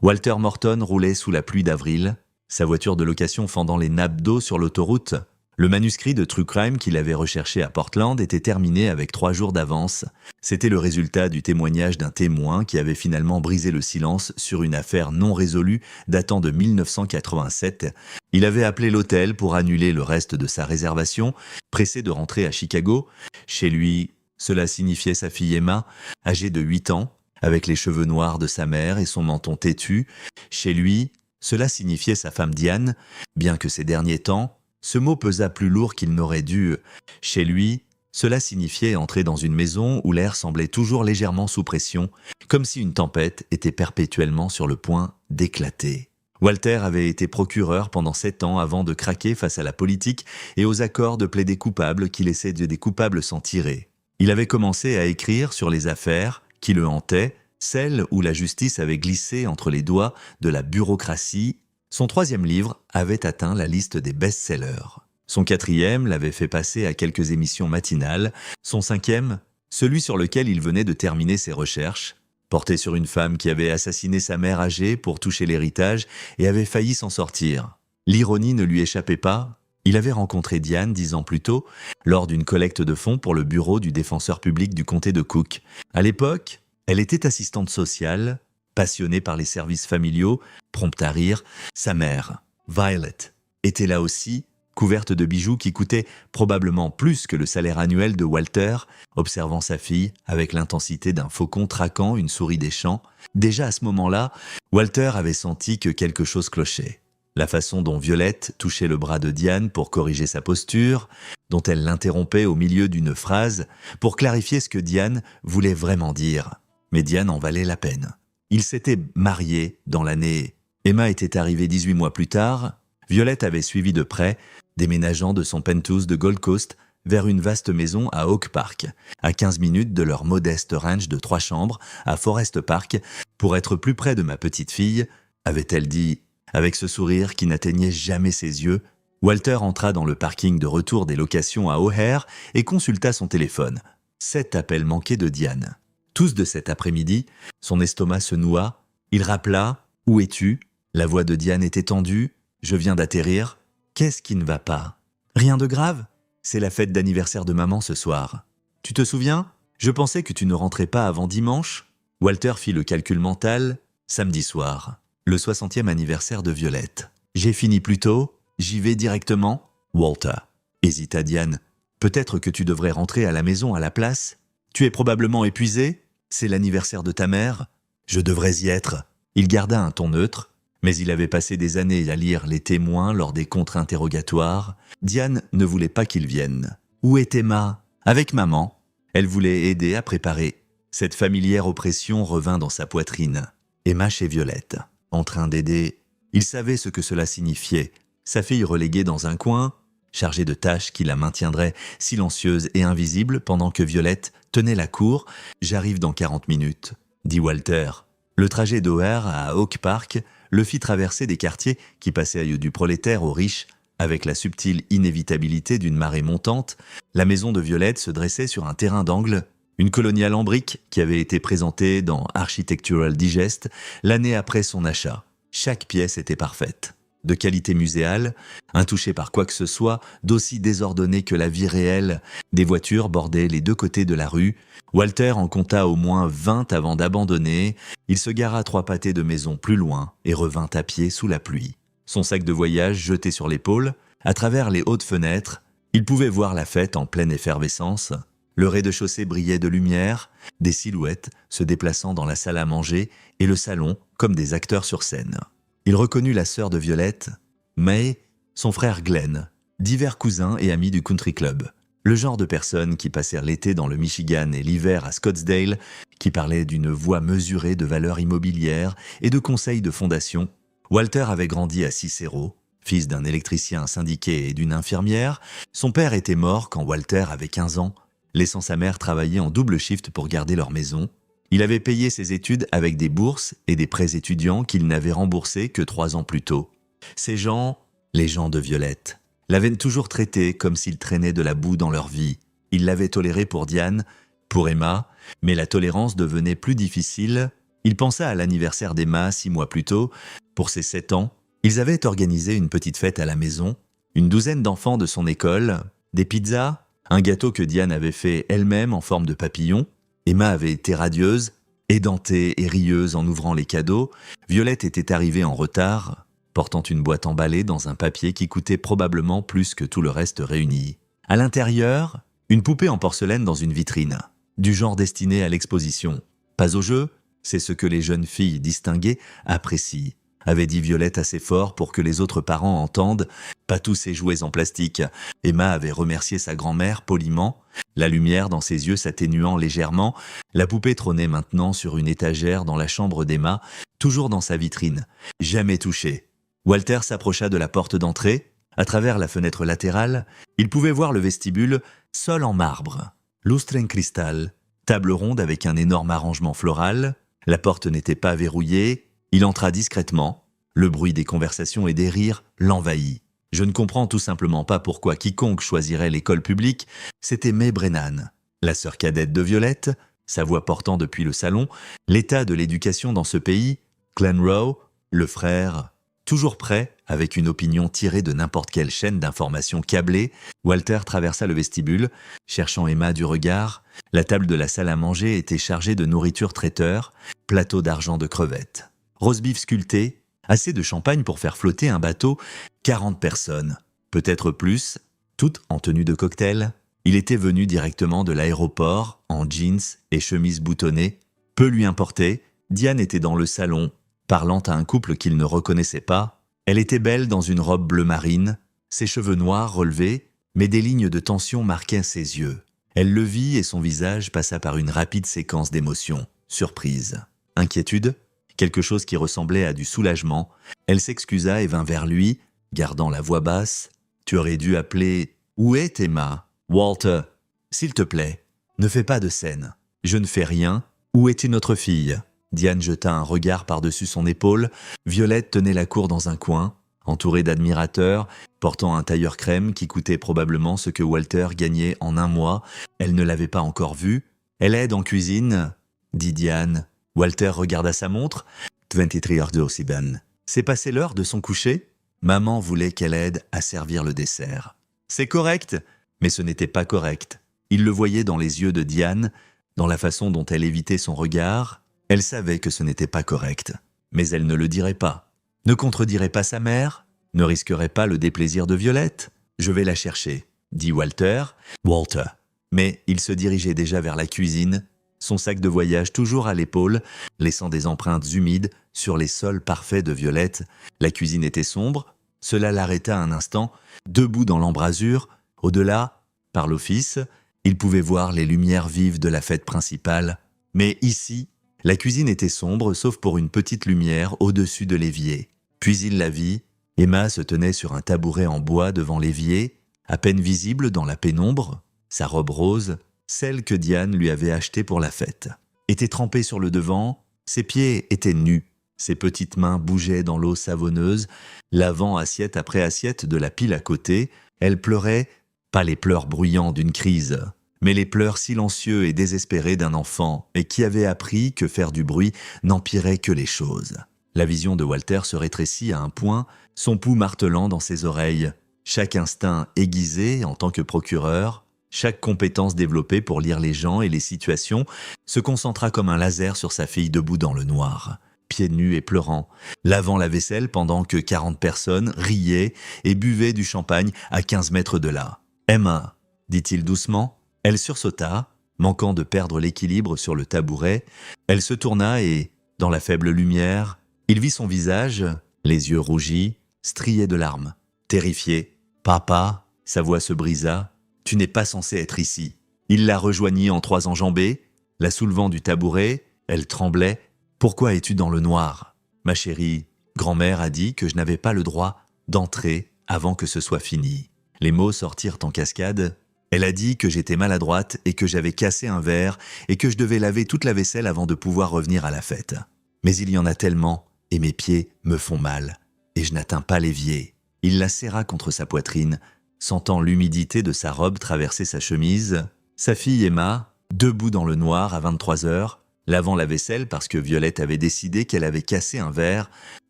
Walter Morton roulait sous la pluie d'avril, sa voiture de location fendant les nappes d'eau sur l'autoroute. Le manuscrit de True Crime qu'il avait recherché à Portland était terminé avec 3 jours d'avance. C'était le résultat du témoignage d'un témoin qui avait finalement brisé le silence sur une affaire non résolue datant de 1987. Il avait appelé l'hôtel pour annuler le reste de sa réservation, pressé de rentrer à Chicago. Chez lui, cela signifiait sa fille Emma, âgée de 8 ans, avec les cheveux noirs de sa mère et son menton têtu. Chez lui, cela signifiait sa femme Diane, bien que ces derniers temps, ce mot pesa plus lourd qu'il n'aurait dû. Chez lui, cela signifiait entrer dans une maison où l'air semblait toujours légèrement sous pression, comme si une tempête était perpétuellement sur le point d'éclater. Walter avait été procureur pendant 7 ans avant de craquer face à la politique et aux accords de plaider coupable qui laissaient des coupables s'en tirer. Il avait commencé à écrire sur les affaires qui le hantaient, celles où la justice avait glissé entre les doigts de la bureaucratie. Son 3e livre avait atteint la liste des best-sellers. Son 4e l'avait fait passer à quelques émissions matinales. Son 5e, celui sur lequel il venait de terminer ses recherches, portait sur une femme qui avait assassiné sa mère âgée pour toucher l'héritage et avait failli s'en sortir. L'ironie ne lui échappait pas. Il avait rencontré Diane 10 ans plus tôt, lors d'une collecte de fonds pour le bureau du défenseur public du comté de Cook. À l'époque, elle était assistante sociale, passionnée par les services familiaux, prompte à rire. Sa mère, Violet, était là aussi, couverte de bijoux qui coûtaient probablement plus que le salaire annuel de Walter, observant sa fille avec l'intensité d'un faucon traquant une souris des champs. Déjà à ce moment-là, Walter avait senti que quelque chose clochait. La façon dont Violette touchait le bras de Diane pour corriger sa posture, dont elle l'interrompait au milieu d'une phrase pour clarifier ce que Diane voulait vraiment dire. Mais Diane en valait la peine. Ils s'étaient mariés dans l'année. Emma était arrivée 18 mois plus tard. Violette avait suivi de près, déménageant de son penthouse de Gold Coast vers une vaste maison à Oak Park, à 15 minutes de leur modeste ranch de 3 chambres à Forest Park, pour être plus près de ma petite fille, avait-elle dit, avec ce sourire qui n'atteignait jamais ses yeux. Walter entra dans le parking de retour des locations à O'Hare et consulta son téléphone. 7 appels manqués de Diane. Tous de cet après-midi, son estomac se noua. Il rappela « Où es-tu » La voix de Diane était tendue. « Je viens d'atterrir. Qu'est-ce qui ne va pas ?»« Rien de grave. C'est la fête d'anniversaire de maman ce soir. Tu te souviens ? Je pensais que tu ne rentrais pas avant dimanche. » Walter fit le calcul mental. Samedi soir. Le 60e anniversaire de Violette. « J'ai fini plus tôt. J'y vais directement. » Walter. Hésita Diane. « Peut-être que tu devrais rentrer à la maison à la place. Tu es probablement épuisé. C'est l'anniversaire de ta mère. Je devrais y être. » Il garda un ton neutre, mais il avait passé des années à lire les témoins lors des contre-interrogatoires. Diane ne voulait pas qu'il vienne. Où est Emma ? Avec maman. Elle voulait aider à préparer. Cette familière oppression revint dans sa poitrine. Emma chez Violette, en train d'aider. Il savait ce que cela signifiait. Sa fille reléguée dans un coin, chargée de tâches qui la maintiendraient silencieuse et invisible pendant que Violette tenait la cour. « J'arrive dans 40 minutes, » dit Walter. Le trajet d'O'Hare à Oak Park le fit traverser des quartiers qui passaient du prolétaire aux riches, avec la subtile inévitabilité d'une marée montante. La maison de Violette se dressait sur un terrain d'angle, une coloniale en briques qui avait été présentée dans Architectural Digest l'année après son achat. Chaque pièce était parfaite, de qualité muséale, intouchée par quoi que ce soit, d'aussi désordonnée que la vie réelle. Des voitures bordaient les 2 côtés de la rue. Walter en compta au moins 20 avant d'abandonner. Il se gara 3 pâtés de maison plus loin et revint à pied sous la pluie. Son sac de voyage jeté sur l'épaule, à travers les hautes fenêtres, il pouvait voir la fête en pleine effervescence. Le rez-de-chaussée brillait de lumière, des silhouettes se déplaçant dans la salle à manger et le salon comme des acteurs sur scène. Il reconnut la sœur de Violette, May, son frère Glenn, divers cousins et amis du country club. Le genre de personnes qui passèrent l'été dans le Michigan et l'hiver à Scottsdale, qui parlaient d'une voix mesurée de valeurs immobilières et de conseils de fondation. Walter avait grandi à Cicero, fils d'un électricien syndiqué et d'une infirmière. Son père était mort quand Walter avait 15 ans, laissant sa mère travailler en double shift pour garder leur maison. Il avait payé ses études avec des bourses et des prêts étudiants qu'il n'avait remboursés que 3 ans plus tôt. Ces gens, les gens de Violette, l'avaient toujours traité comme s'il traînait de la boue dans leur vie. Ils l'avaient toléré pour Diane, pour Emma, mais la tolérance devenait plus difficile Il pensa à l'anniversaire d'Emma 6 mois plus tôt. Pour ses 7 ans, ils avaient organisé une petite fête à la maison, une douzaine d'enfants de son école, des pizzas, un gâteau que Diane avait fait elle-même en forme de papillon. Emma avait été radieuse, édentée et rieuse en ouvrant les cadeaux. Violette était arrivée en retard, portant une boîte emballée dans un papier qui coûtait probablement plus que tout le reste réuni. À l'intérieur, une poupée en porcelaine dans une vitrine, du genre destiné à l'exposition. Pas au jeu, c'est ce que les jeunes filles distinguées apprécient, avait dit Violette assez fort pour que les autres parents entendent. Pas tous ces jouets en plastique. Emma avait remercié sa grand-mère poliment, la lumière dans ses yeux s'atténuant légèrement. La poupée trônait maintenant sur une étagère dans la chambre d'Emma, toujours dans sa vitrine, jamais touchée. Walter s'approcha de la porte d'entrée. À travers la fenêtre latérale, il pouvait voir le vestibule, sol en marbre, lustre en cristal, table ronde avec un énorme arrangement floral. La porte n'était pas verrouillée. Il entra discrètement. Le bruit des conversations et des rires l'envahit. Je ne comprends tout simplement pas pourquoi quiconque choisirait l'école publique. C'était May Brennan, la sœur cadette de Violette, sa voix portant depuis le salon, l'état de l'éducation dans ce pays, Glen Rowe, le frère, toujours prêt, avec une opinion tirée de n'importe quelle chaîne d'information câblée. Walter traversa le vestibule, cherchant Emma du regard. La table de la salle à manger était chargée de nourriture traiteur, plateau d'argent de crevettes, roast-beef sculpté, assez de champagne pour faire flotter un bateau, 40 personnes, peut-être plus, toutes en tenue de cocktail. Il était venu directement de l'aéroport, en jeans et chemise boutonnée. Peu lui importait, Diane était dans le salon, parlant à un couple qu'il ne reconnaissait pas. Elle était belle dans une robe bleu marine, ses cheveux noirs relevés, mais des lignes de tension marquaient ses yeux. Elle le vit et son visage passa par une rapide séquence d'émotions. Surprise, inquiétude, quelque chose qui ressemblait à du soulagement. Elle s'excusa et vint vers lui, gardant la voix basse. « Tu aurais dû appeler... Où est Emma ? Walter, s'il te plaît, ne fais pas de scène. Je ne fais rien. Où est notre fille ?» Diane jeta un regard par-dessus son épaule. Violette tenait la cour dans un coin, entourée d'admirateurs, portant un tailleur crème qui coûtait probablement ce que Walter gagnait en un mois. Elle ne l'avait pas encore vu. « Elle aide en cuisine ?» dit Diane. Walter regarda sa montre. « 23 heures de Siban. C'est passé l'heure de son coucher ? Maman voulait qu'elle aide à servir le dessert. » C'est correct, mais ce n'était pas correct. Il le voyait dans les yeux de Diane, dans la façon dont elle évitait son regard. Elle savait que ce n'était pas correct, mais elle ne le dirait pas. Ne contredirait pas sa mère, ne risquerait pas le déplaisir de Violette. « Je vais la chercher », dit Walter. Walter. Mais il se dirigeait déjà vers la cuisine, son sac de voyage toujours à l'épaule, laissant des empreintes humides sur les sols parfaits de Violette. La cuisine était sombre, cela l'arrêta un instant, debout dans l'embrasure. Au-delà, par l'office, il pouvait voir les lumières vives de la fête principale. Mais ici, la cuisine était sombre, sauf pour une petite lumière au-dessus de l'évier. Puis il la vit. Emma se tenait sur un tabouret en bois devant l'évier, à peine visible dans la pénombre. Sa robe rose, celle que Diane lui avait achetée pour la fête, était trempée sur le devant. Ses pieds étaient nus. Ses petites mains bougeaient dans l'eau savonneuse, lavant assiette après assiette de la pile à côté. Elle pleurait, pas les pleurs bruyants d'une crise, mais les pleurs silencieux et désespérés d'un enfant, et qui avait appris que faire du bruit n'empirait que les choses. La vision de Walter se rétrécit à un point, son pouls martelant dans ses oreilles. Chaque instinct aiguisé en tant que procureur, chaque compétence développée pour lire les gens et les situations, se concentra comme un laser sur sa fille debout dans le noir, pieds nus et pleurant, lavant la vaisselle pendant que 40 personnes riaient et buvaient du champagne à 15 mètres de là. « Emma », dit-il doucement. Elle sursauta, manquant de perdre l'équilibre sur le tabouret. Elle se tourna et, dans la faible lumière, il vit son visage, les yeux rougis, striés de larmes. Terrifié. « Papa », sa voix se brisa, « tu n'es pas censé être ici. » Il la rejoignit en 3 enjambées, la soulevant du tabouret. Elle tremblait. « Pourquoi es-tu dans le noir ? Ma chérie, grand-mère a dit que je n'avais pas le droit d'entrer avant que ce soit fini. » Les mots sortirent en cascade. Elle a dit que j'étais maladroite et que j'avais cassé un verre et que je devais laver toute la vaisselle avant de pouvoir revenir à la fête. Mais il y en a tellement et mes pieds me font mal et je n'atteins pas l'évier. Il la serra contre sa poitrine, sentant l'humidité de sa robe traverser sa chemise. Sa fille Emma, debout dans le noir à 23 heures, lavant la vaisselle parce que Violette avait décidé qu'elle avait cassé un verre,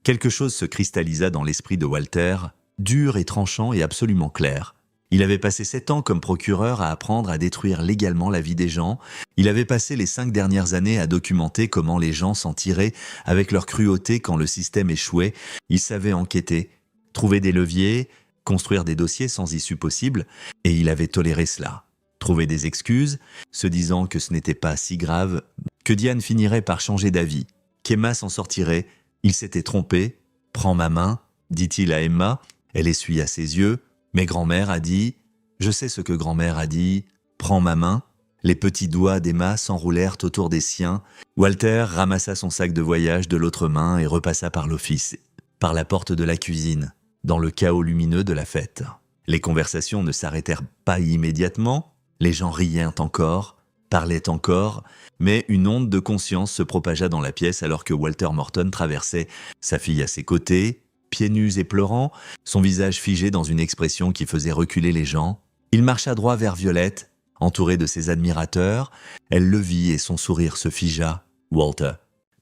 quelque chose se cristallisa dans l'esprit de Walter, dur et tranchant et absolument clair. Il avait passé 7 ans comme procureur à apprendre à détruire légalement la vie des gens. Il avait passé les 5 dernières années à documenter comment les gens s'en tiraient avec leur cruauté quand le système échouait. Il savait enquêter, trouver des leviers, construire des dossiers sans issue possible, et il avait toléré cela. Trouver des excuses, se disant que ce n'était pas si grave, que Diane finirait par changer d'avis, qu'Emma s'en sortirait. Il s'était trompé. « Prends ma main », dit-il à Emma. Elle essuya ses yeux. Mais grand-mère a dit « Je sais ce que grand-mère a dit. Prends ma main ». Les petits doigts d'Emma s'enroulèrent autour des siens. Walter ramassa son sac de voyage de l'autre main et repassa par l'office, par la porte de la cuisine, dans le chaos lumineux de la fête. Les conversations ne s'arrêtèrent pas immédiatement. Les gens riaient encore, parlaient encore, mais une onde de conscience se propagea dans la pièce alors que Walter Morton traversait, sa fille à ses côtés, pieds nus et pleurant, son visage figé dans une expression qui faisait reculer les gens. Il marcha droit vers Violette, entouré de ses admirateurs. Elle le vit et son sourire se figea. « Walter,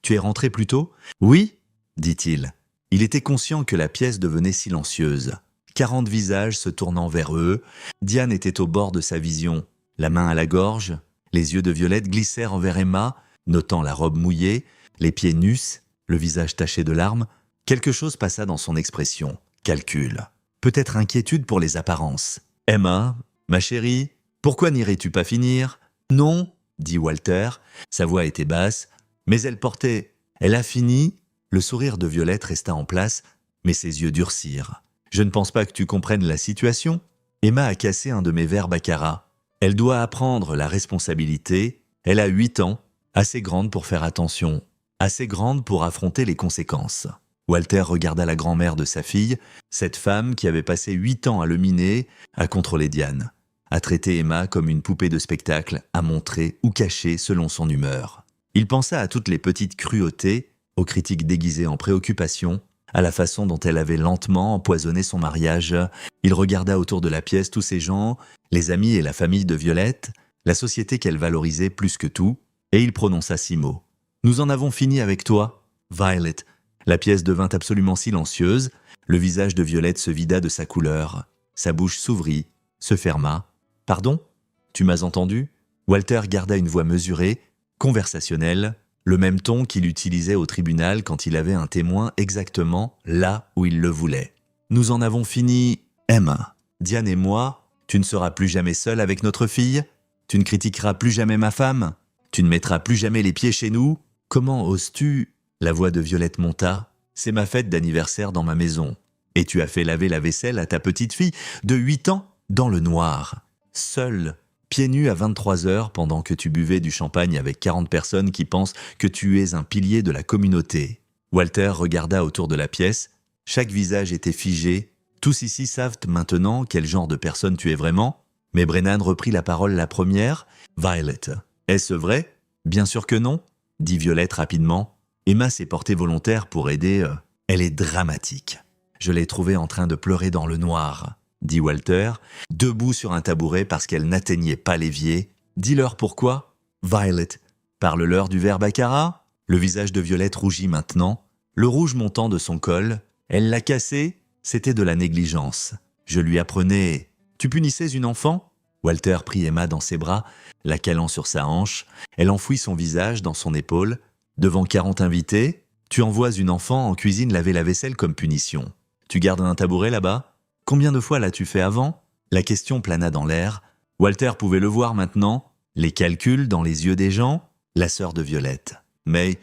tu es rentré plus tôt ?»« Oui, » dit-il. Il était conscient que la pièce devenait silencieuse. 40 visages se tournant vers eux. Diane était au bord de sa vision, la main à la gorge. Les yeux de Violette glissèrent envers Emma, notant la robe mouillée, les pieds nus, le visage taché de larmes. Quelque chose passa dans son expression. Calcul. Peut-être inquiétude pour les apparences. « Emma, ma chérie, pourquoi n'irais-tu pas finir ?»« Non, » dit Walter. Sa voix était basse, mais elle portait. « Elle a fini ?» Le sourire de Violette resta en place, mais ses yeux durcirent. « Je ne pense pas que tu comprennes la situation. Emma a cassé un de mes verres baccarat. Elle doit apprendre la responsabilité. Elle a 8 ans, assez grande pour faire attention, assez grande pour affronter les conséquences. » Walter regarda la grand-mère de sa fille, cette femme qui avait passé 8 ans à le miner, à contrôler Diane, à traiter Emma comme une poupée de spectacle, à montrer ou cacher selon son humeur. Il pensa à toutes les petites cruautés, aux critiques déguisées en préoccupation, à la façon dont elle avait lentement empoisonné son mariage. Il regarda autour de la pièce tous ces gens, les amis et la famille de Violette, la société qu'elle valorisait plus que tout, et il prononça 6 mots. « Nous en avons fini avec toi, Violet. » La pièce devint absolument silencieuse, le visage de Violette se vida de sa couleur, sa bouche s'ouvrit, se ferma. « Pardon ? Tu m'as entendu ?» Walter garda une voix mesurée, conversationnelle, le même ton qu'il utilisait au tribunal quand il avait un témoin exactement là où il le voulait. « Nous en avons fini, Emma. Diane et moi, tu ne seras plus jamais seule avec notre fille ? Tu ne critiqueras plus jamais ma femme ? Tu ne mettras plus jamais les pieds chez nous ? Comment oses-tu » La voix de Violette monta. « C'est ma fête d'anniversaire dans ma maison. Et tu as fait laver la vaisselle à ta petite fille de 8 ans dans le noir. Seule, pieds nus à 23 heures pendant que tu buvais du champagne avec 40 personnes qui pensent que tu es un pilier de la communauté. » Walter regarda autour de la pièce. Chaque visage était figé. Tous ici savent maintenant quel genre de personne tu es vraiment. Mais Brennan reprit la parole la première. « Violet, est-ce vrai ? Bien sûr que non, » dit Violette rapidement. Emma s'est portée volontaire pour aider. Elle est dramatique. Je l'ai trouvée en train de pleurer dans le noir, dit Walter, debout sur un tabouret parce qu'elle n'atteignait pas l'évier. Dis-leur pourquoi. Violet, parle-leur du verre baccarat. Le visage de Violette rougit maintenant, le rouge montant de son col. Elle l'a cassé, c'était de la négligence. Je lui apprenais. Tu punissais une enfant ? Walter prit Emma dans ses bras, la calant sur sa hanche. Elle enfouit son visage dans son épaule. Devant 40 invités, tu envoies une enfant en cuisine laver la vaisselle comme punition. Tu gardes un tabouret là-bas ? Combien de fois l'as-tu fait avant ? La question plana dans l'air. Walter pouvait le voir maintenant, les calculs dans les yeux des gens, la sœur de Violette. Mais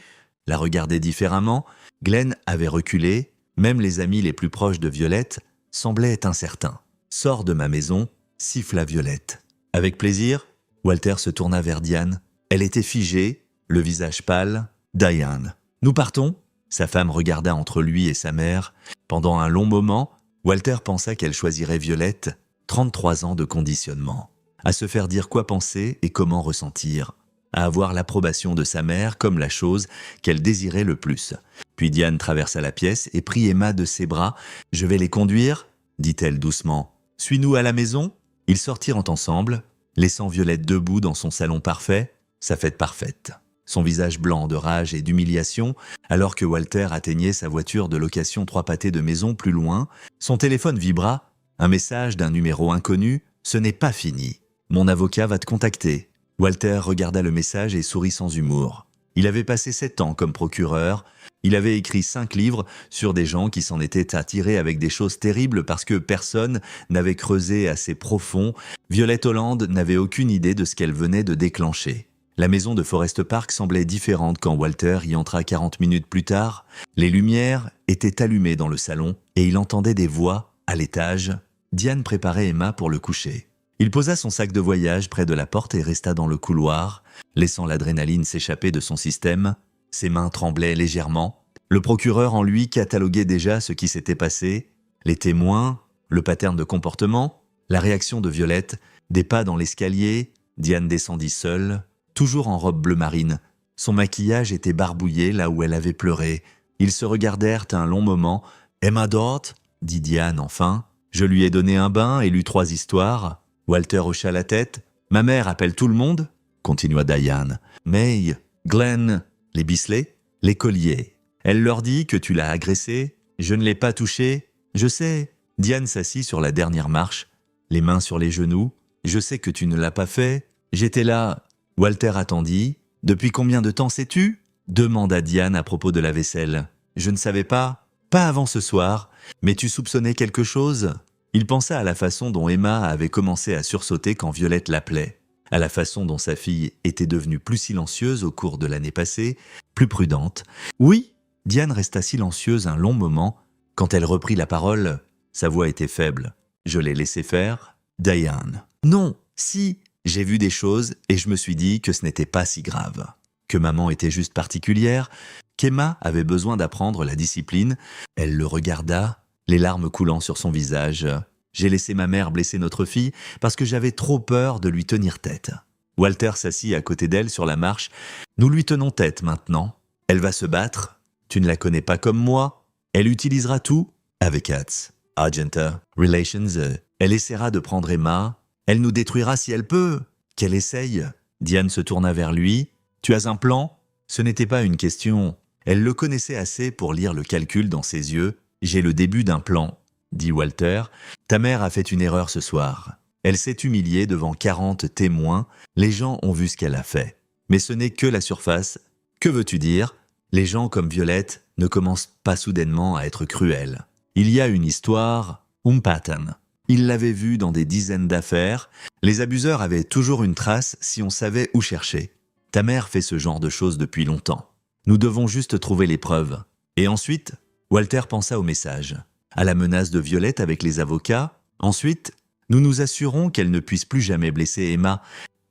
la regardait différemment. Glenn avait reculé, même les amis les plus proches de Violette semblaient incertains. « Sors de ma maison », siffla Violette. Avec plaisir, Walter se tourna vers Diane. Elle était figée, le visage pâle. Diane. « Nous partons ?» Sa femme regarda entre lui et sa mère. Pendant un long moment, Walter pensa qu'elle choisirait Violette, 33 ans de conditionnement. À se faire dire quoi penser et comment ressentir. À avoir l'approbation de sa mère comme la chose qu'elle désirait le plus. Puis Diane traversa la pièce et prit Emma de ses bras. « Je vais les conduire ?» dit-elle doucement. « Suis-nous à la maison ?» Ils sortirent ensemble, laissant Violette debout dans son salon parfait, sa fête parfaite. son visage blanc de rage et d'humiliation, alors que Walter atteignait sa voiture de location 3 pâtés de maison plus loin. Son téléphone vibra. Un message d'un numéro inconnu. Ce n'est pas fini. Mon avocat va te contacter. Walter regarda le message et sourit sans humour. Il avait passé 7 ans comme procureur. Il avait écrit 5 livres sur des gens qui s'en étaient attirés avec des choses terribles parce que personne n'avait creusé assez profond. Violette Holland n'avait aucune idée de ce qu'elle venait de déclencher. La maison de Forest Park semblait différente quand Walter y entra 40 minutes plus tard. Les lumières étaient allumées dans le salon et il entendait des voix à l'étage. Diane préparait Emma pour le coucher. Il posa son sac de voyage près de la porte et resta dans le couloir, laissant l'adrénaline s'échapper de son système. Ses mains tremblaient légèrement. Le procureur en lui cataloguait déjà ce qui s'était passé, les témoins, le pattern de comportement, la réaction de Violette, des pas dans l'escalier. Diane descendit seule, toujours en robe bleu marine. Son maquillage était barbouillé là où elle avait pleuré. Ils se regardèrent un long moment. « Emma dort ?» dit Diane enfin. « Je lui ai donné un bain et lu 3 histoires. » Walter hocha la tête. « Ma mère appelle tout le monde ?» continua Diane. « May, Glenn, les Bisley, les colliers. Elle leur dit que tu l'as agressé. Je ne l'ai pas touché. Je sais. » Diane s'assit sur la dernière marche, les mains sur les genoux. « Je sais que tu ne l'as pas fait. J'étais là. » Walter attendit. « Depuis combien de temps sais-tu » demanda Diane à propos de la vaisselle. « Je ne savais pas. Pas avant ce soir. Mais tu soupçonnais quelque chose ?» Il pensa à la façon dont Emma avait commencé à sursauter quand Violette l'appelait, à la façon dont sa fille était devenue plus silencieuse au cours de l'année passée, plus prudente. « Oui !» Diane resta silencieuse un long moment. Quand elle reprit la parole, sa voix était faible. « Je l'ai laissé faire ?» Diane. « Non, si, j'ai vu des choses et je me suis dit que ce n'était pas si grave. Que maman était juste particulière, qu'Emma avait besoin d'apprendre la discipline. » Elle le regarda, les larmes coulant sur son visage. « J'ai laissé ma mère blesser notre fille parce que j'avais trop peur de lui tenir tête. » Walter s'assit à côté d'elle sur la marche. « Nous lui tenons tête maintenant. Elle va se battre. Tu ne la connais pas comme moi. Elle utilisera tout avec Hatz. Argenta, Relations. Elle essaiera de prendre Emma. Elle nous détruira si elle peut. Qu'elle essaye. » Diane se tourna vers lui. « Tu as un plan ?» Ce n'était pas une question. Elle le connaissait assez pour lire le calcul dans ses yeux. « J'ai le début d'un plan, » dit Walter. « Ta mère a fait une erreur ce soir. Elle s'est humiliée devant 40 témoins. Les gens ont vu ce qu'elle a fait. Mais ce n'est que la surface. Que veux-tu dire ? Les gens comme Violette ne commencent pas soudainement à être cruels. Il y a une histoire, un pattern. Il l'avait vu dans des dizaines d'affaires. Les abuseurs avaient toujours une trace si on savait où chercher. Ta mère fait ce genre de choses depuis longtemps. Nous devons juste trouver les preuves. » Et ensuite, Walter pensa au message, à la menace de Violette avec les avocats. Ensuite, nous nous assurons qu'elle ne puisse plus jamais blesser Emma.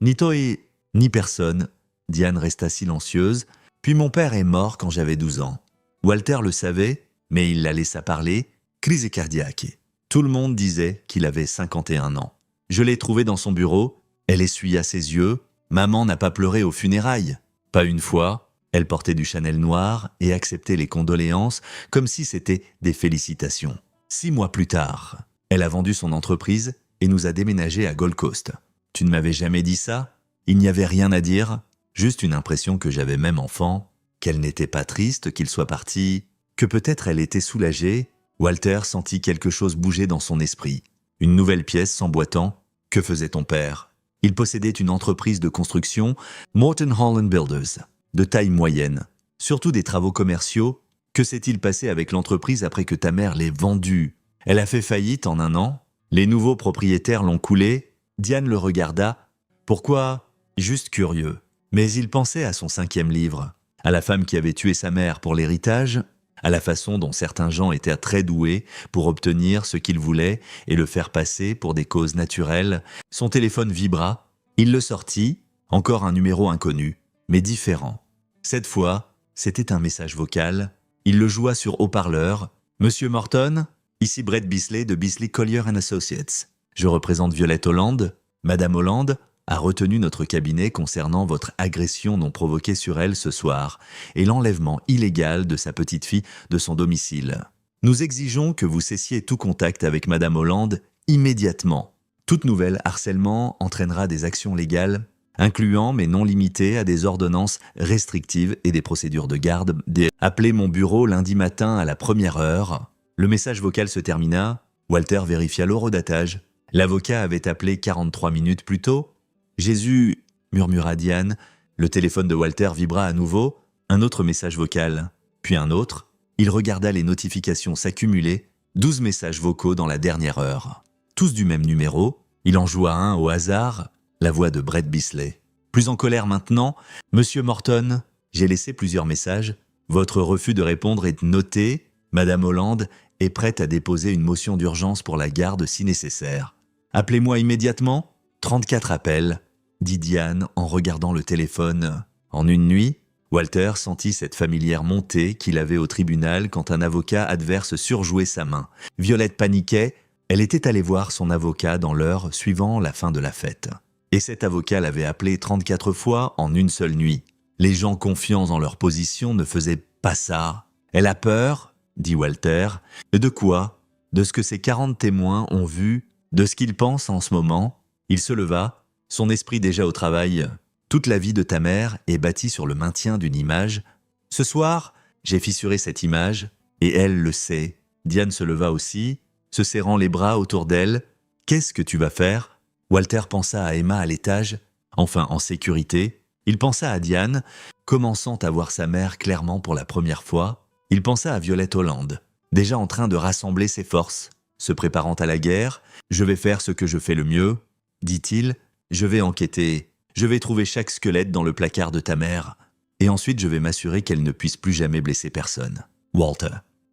Ni toi ni personne. Diane resta silencieuse. Puis mon père est mort quand j'avais 12 ans. Walter le savait, mais il la laissa parler. Crise cardiaque. Tout le monde disait qu'il avait 51 ans. Je l'ai trouvée dans son bureau. Elle essuya ses yeux. Maman n'a pas pleuré aux funérailles. Pas une fois. Elle portait du Chanel noir et acceptait les condoléances comme si c'était des félicitations. 6 mois plus tard, elle a vendu son entreprise et nous a déménagé à Gold Coast. Tu ne m'avais jamais dit ça ? Il n'y avait rien à dire, juste une impression que j'avais même enfant, qu'elle n'était pas triste qu'il soit parti, que peut-être elle était soulagée. Walter sentit quelque chose bouger dans son esprit. Une nouvelle pièce s'emboîtant. Que faisait ton père ? Il possédait une entreprise de construction, Morton Holland Builders, de taille moyenne, surtout des travaux commerciaux. Que s'est-il passé avec l'entreprise après que ta mère l'ait vendue ? Elle a fait faillite en 1 an. Les nouveaux propriétaires l'ont coulée. Diane le regarda. Pourquoi ? Juste curieux. Mais il pensait à son 5e livre, à la femme qui avait tué sa mère pour l'héritage, à la façon dont certains gens étaient très doués pour obtenir ce qu'ils voulaient et le faire passer pour des causes naturelles. Son téléphone vibra. Il le sortit. Encore un numéro inconnu, mais différent. Cette fois, c'était un message vocal. Il le joua sur haut-parleur. « Monsieur Morton, ici Brett Bisley de Bisley Collier & Associates. Je représente Violette Holland. Madame Holland a retenu notre cabinet concernant votre agression non provoquée sur elle ce soir et l'enlèvement illégal de sa petite fille de son domicile. Nous exigeons que vous cessiez tout contact avec Madame Holland immédiatement. Toute nouvelle harcèlement entraînera des actions légales incluant mais non limité à des ordonnances restrictives et des procédures de garde. Appelez mon bureau lundi matin à la première heure. Le message vocal se termina. Walter vérifia l'horodatage. L'avocat avait appelé 43 minutes plus tôt. Jésus, murmura Diane. Le téléphone de Walter vibra à nouveau. Un autre message vocal, puis un autre. Il regarda les notifications s'accumuler. 12 messages vocaux dans la dernière heure. Tous du même numéro. Il en joua un au hasard. La voix de Brett Bisley. Plus en colère maintenant, Monsieur Morton, j'ai laissé plusieurs messages. Votre refus de répondre est noté. Madame Holland est prête à déposer une motion d'urgence pour la garde si nécessaire. Appelez-moi immédiatement. 34 appels, dit Diane en regardant le téléphone. En une nuit, Walter sentit cette familière montée qu'il avait au tribunal quand un avocat adverse surjouait sa main. Violette paniquait. Elle était allée voir son avocat dans l'heure suivant la fin de la fête. Et cet avocat l'avait appelé 34 fois en une seule nuit. Les gens confiants en leur position ne faisaient pas ça. Elle a peur, dit Walter. De quoi? De ce que ces 40 témoins ont vu, de ce qu'ils pensent en ce moment. Il se leva, son esprit déjà au travail. Toute la vie de ta mère est bâtie sur le maintien d'une image. Ce soir, j'ai fissuré cette image, et elle le sait. Diane se leva aussi, se serrant les bras autour d'elle. Qu'est-ce que tu vas faire? Walter pensa à Emma à l'étage, enfin en sécurité. Il pensa à Diane, commençant à voir sa mère clairement pour la première fois. Il pensa à Violette Holland, déjà en train de rassembler ses forces, se préparant à la guerre. « Je vais faire ce que je fais le mieux, » dit-il. « Je vais enquêter, je vais trouver chaque squelette dans le placard de ta mère, et ensuite je vais m'assurer qu'elle ne puisse plus jamais blesser personne. » Walter.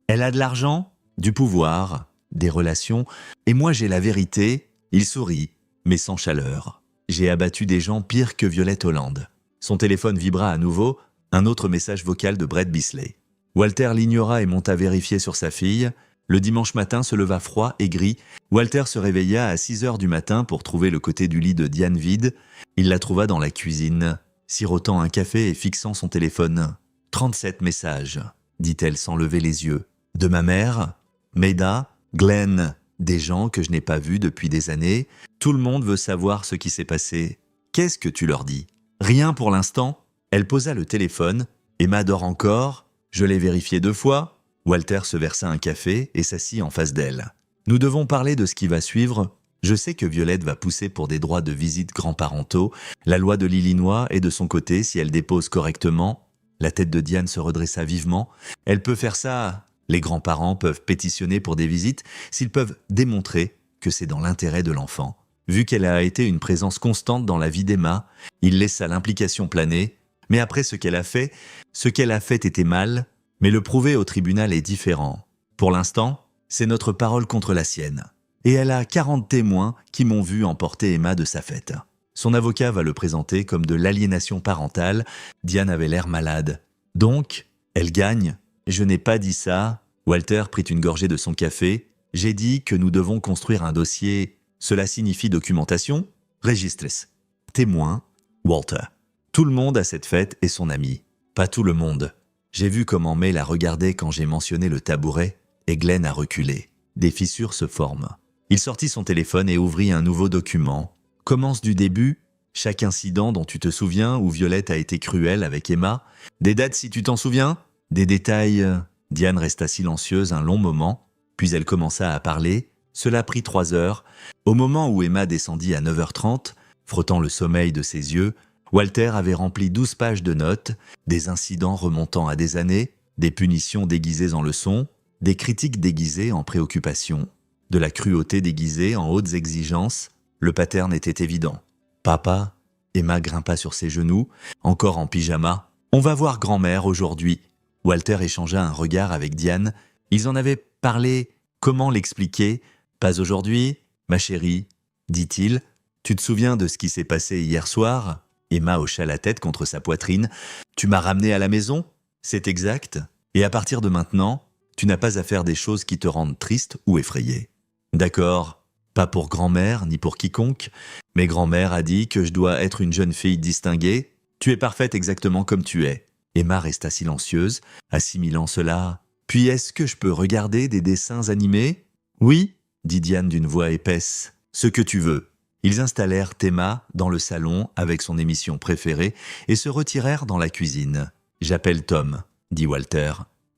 Elle a de l'argent, du pouvoir, des relations, et moi j'ai la vérité. Il sourit, mais sans chaleur. J'ai abattu des gens pires que Violette Holland. Son téléphone vibra à nouveau, un autre message vocal de Brett Bisley. Walter l'ignora et monta vérifier sur sa fille. Le dimanche matin se leva froid et gris. Walter se réveilla à 6 heures du matin pour trouver le côté du lit de Diane vide. Il la trouva dans la cuisine, sirotant un café et fixant son téléphone. 37 messages, dit-elle sans lever les yeux. De ma mère, Maida, Glenn, des gens que je n'ai pas vus depuis des années. Tout le monde veut savoir ce qui s'est passé. Qu'est-ce que tu leur dis? Rien pour l'instant. Elle posa le téléphone. Emma dort encore. Je l'ai vérifié 2 fois. Walter se versa un café et s'assit en face d'elle. Nous devons parler de ce qui va suivre. Je sais que Violette va pousser pour des droits de visite grands-parentaux. La loi de l'Illinois est de son côté si elle dépose correctement. La tête de Diane se redressa vivement. Elle peut faire ça. Les grands-parents peuvent pétitionner pour des visites s'ils peuvent démontrer que c'est dans l'intérêt de l'enfant. Vu qu'elle a été une présence constante dans la vie d'Emma, il laissa l'implication planer. Mais après ce qu'elle a fait était mal, mais le prouver au tribunal est différent. Pour l'instant, c'est notre parole contre la sienne. Et elle a 40 témoins qui m'ont vu emporter Emma de sa fête. Son avocat va le présenter comme de l'aliénation parentale. Diane avait l'air malade. Donc, elle gagne. Je n'ai pas dit ça. Walter prit une gorgée de son café. J'ai dit que nous devons construire un dossier. Cela signifie documentation, registres, témoins, Walter. Tout le monde à cette fête est son ami. Pas tout le monde. J'ai vu comment May la regardait quand j'ai mentionné le tabouret, et Glenn a reculé. Des fissures se forment. Il sortit son téléphone et ouvrit un nouveau document. Commence du début, chaque incident dont tu te souviens où Violette a été cruelle avec Emma. Des dates si tu t'en souviens, des détails. Diane resta silencieuse un long moment, puis elle commença à parler. Cela prit 3 heures. Au moment où Emma descendit à 9h30, frottant le sommeil de ses yeux, Walter avait rempli 12 pages de notes, des incidents remontant à des années, des punitions déguisées en leçons, des critiques déguisées en préoccupations, de la cruauté déguisée en hautes exigences. Le pattern était évident. « Papa » Emma grimpa sur ses genoux, encore en pyjama. « On va voir grand-mère aujourd'hui. » Walter échangea un regard avec Diane. Ils en avaient parlé. Comment l'expliquer? « Pas aujourd'hui, ma chérie, » dit-il. « Tu te souviens de ce qui s'est passé hier soir ?» Emma hocha la tête contre sa poitrine. « Tu m'as ramené à la maison? C'est exact. Et à partir de maintenant, tu n'as pas à faire des choses qui te rendent triste ou effrayée. » D'accord, pas pour grand-mère ni pour quiconque, mais grand-mère a dit que je dois être une jeune fille distinguée. Tu es parfaite exactement comme tu es. Emma resta silencieuse, assimilant cela. Puis est-ce que je peux regarder des dessins animés? Oui, dit Diane d'une voix épaisse. Ce que tu veux. Ils installèrent Emma dans le salon avec son émission préférée et se retirèrent dans la cuisine. « J'appelle Tom », dit Walter.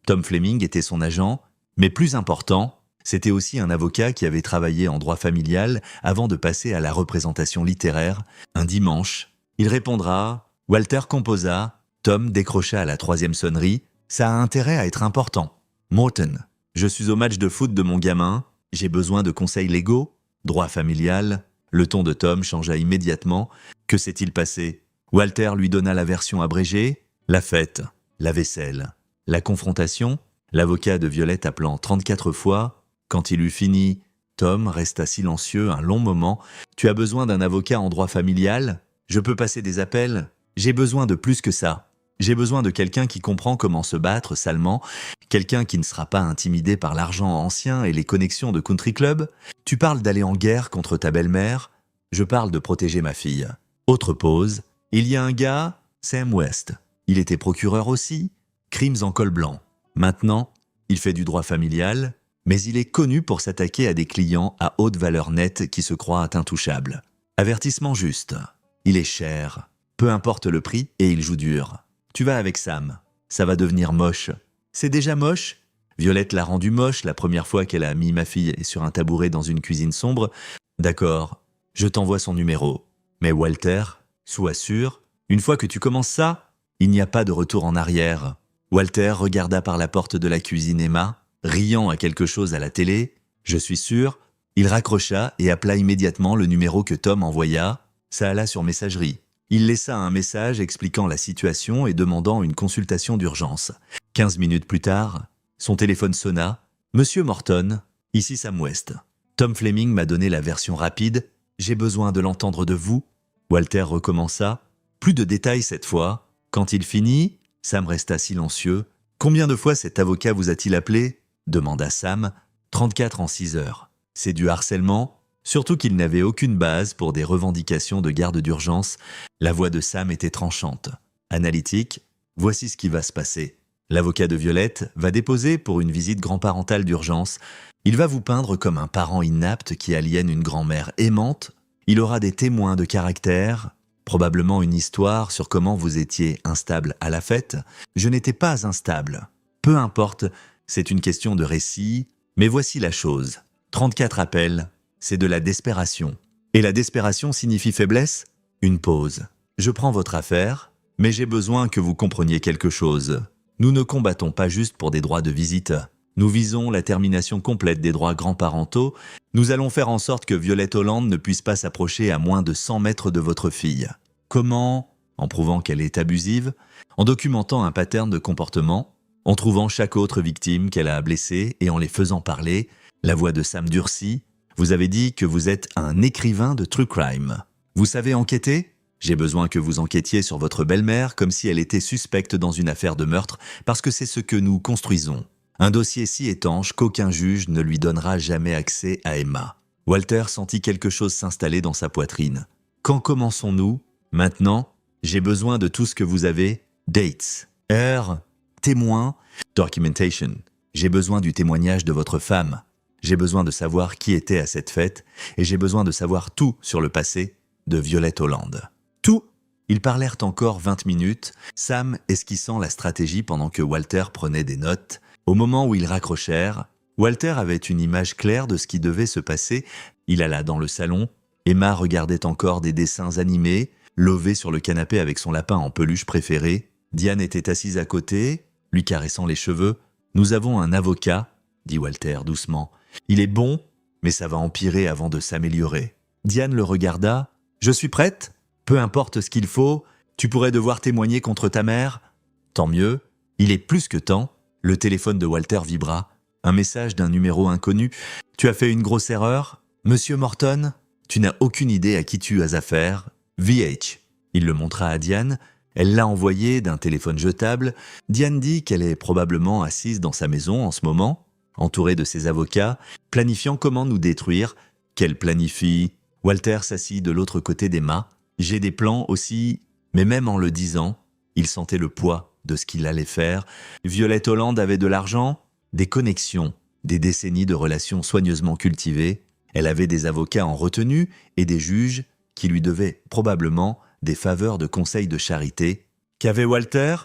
Tom Fleming était son agent, mais plus important, c'était aussi un avocat qui avait travaillé en droit familial avant de passer à la représentation littéraire. Un dimanche, il répondra, Walter composa, Tom décrocha à la 3e sonnerie. Ça a intérêt à être important. Morton, je suis au match de foot de mon gamin, j'ai besoin de conseils légaux, droit familial. Le ton de Tom changea immédiatement. Que s'est-il passé? Walter lui donna la version abrégée. La fête, la vaisselle, la confrontation, l'avocat de Violette appelant 34 fois. Quand il eut fini, Tom resta silencieux un long moment. Tu as besoin d'un avocat en droit familial? Je peux passer des appels? J'ai besoin de plus que ça. J'ai besoin de quelqu'un qui comprend comment se battre salement, quelqu'un qui ne sera pas intimidé par l'argent ancien et les connexions de country club. Tu parles d'aller en guerre contre ta belle-mère? Je parle de protéger ma fille. Autre pause. Il y a un gars, Sam West. Il était procureur aussi, crimes en col blanc. Maintenant, il fait du droit familial, mais il est connu pour s'attaquer à des clients à haute valeur nette qui se croient intouchables. Avertissement juste. Il est cher, peu importe le prix, et il joue dur. Tu vas avec Sam, ça va devenir moche. C'est déjà moche? Violette l'a rendu moche la première fois qu'elle a mis ma fille sur un tabouret dans une cuisine sombre. D'accord, je t'envoie son numéro. Mais Walter, sois sûr, une fois que tu commences ça, il n'y a pas de retour en arrière. Walter regarda par la porte de la cuisine Emma, riant à quelque chose à la télé. Je suis sûr, il raccrocha et appela immédiatement le numéro que Tom envoya. Ça alla sur messagerie. Il laissa un message expliquant la situation et demandant une consultation d'urgence. 15 minutes plus tard, son téléphone sonna. « Monsieur Morton, ici Sam West. Tom Fleming m'a donné la version rapide. J'ai besoin de l'entendre de vous. » Walter recommença. Plus de détails cette fois. Quand il finit, Sam resta silencieux. « Combien de fois cet avocat vous a-t-il appelé ?» demanda Sam. « 34 en 6 heures. C'est du harcèlement ?» Surtout qu'il n'avait aucune base pour des revendications de garde d'urgence. La voix de Sam était tranchante. Analytique, voici ce qui va se passer. L'avocat de Violette va déposer pour une visite grand-parentale d'urgence. Il va vous peindre comme un parent inapte qui aliène une grand-mère aimante. Il aura des témoins de caractère, probablement une histoire sur comment vous étiez instable à la fête. Je n'étais pas instable. Peu importe, c'est une question de récit, mais voici la chose. 34 appels. C'est de la despération. Et la despération signifie faiblesse? Une pause. Je prends votre affaire, mais j'ai besoin que vous compreniez quelque chose. Nous ne combattons pas juste pour des droits de visite. Nous visons la termination complète des droits grands-parentaux. Nous allons faire en sorte que Violette Holland ne puisse pas s'approcher à moins de 100 mètres de votre fille. Comment? En prouvant qu'elle est abusive, en documentant un pattern de comportement, en trouvant chaque autre victime qu'elle a blessée et en les faisant parler. La voix de Sam durcit. Vous avez dit que vous êtes un écrivain de true crime. Vous savez enquêter? J'ai besoin que vous enquêtiez sur votre belle-mère comme si elle était suspecte dans une affaire de meurtre, parce que c'est ce que nous construisons. Un dossier si étanche qu'aucun juge ne lui donnera jamais accès à Emma. Walter sentit quelque chose s'installer dans sa poitrine. Quand commençons-nous? Maintenant, j'ai besoin de tout ce que vous avez. Dates, heures, témoins, documentation. J'ai besoin du témoignage de votre femme. J'ai besoin de savoir qui était à cette fête et j'ai besoin de savoir tout sur le passé de Violette Holland. Tout! Ils parlèrent encore 20 minutes, Sam esquissant la stratégie pendant que Walter prenait des notes. Au moment où ils raccrochèrent, Walter avait une image claire de ce qui devait se passer. Il alla dans le salon. Emma regardait encore des dessins animés, levée sur le canapé avec son lapin en peluche préféré. Diane était assise à côté, lui caressant les cheveux. « Nous avons un avocat, » dit Walter doucement. Il est bon, mais ça va empirer avant de s'améliorer. Diane le regarda. « Je suis prête? Peu importe ce qu'il faut, tu pourrais devoir témoigner contre ta mère. » Tant mieux, il est plus que temps. Le téléphone de Walter vibra. Un message d'un numéro inconnu. « Tu as fait une grosse erreur? Monsieur Morton? Tu n'as aucune idée à qui tu as affaire. VH. » Il le montra à Diane. Elle l'a envoyé d'un téléphone jetable. Diane dit qu'elle est probablement assise dans sa maison en ce moment, entourée de ses avocats, planifiant comment nous détruire. Qu'elle planifie. Walter s'assit de l'autre côté d'Emma. J'ai des plans aussi, mais même en le disant, il sentait le poids de ce qu'il allait faire. Violette Holland avait de l'argent, des connexions, des décennies de relations soigneusement cultivées. Elle avait des avocats en retenue et des juges qui lui devaient probablement des faveurs de conseil de charité. Qu'avait Walter?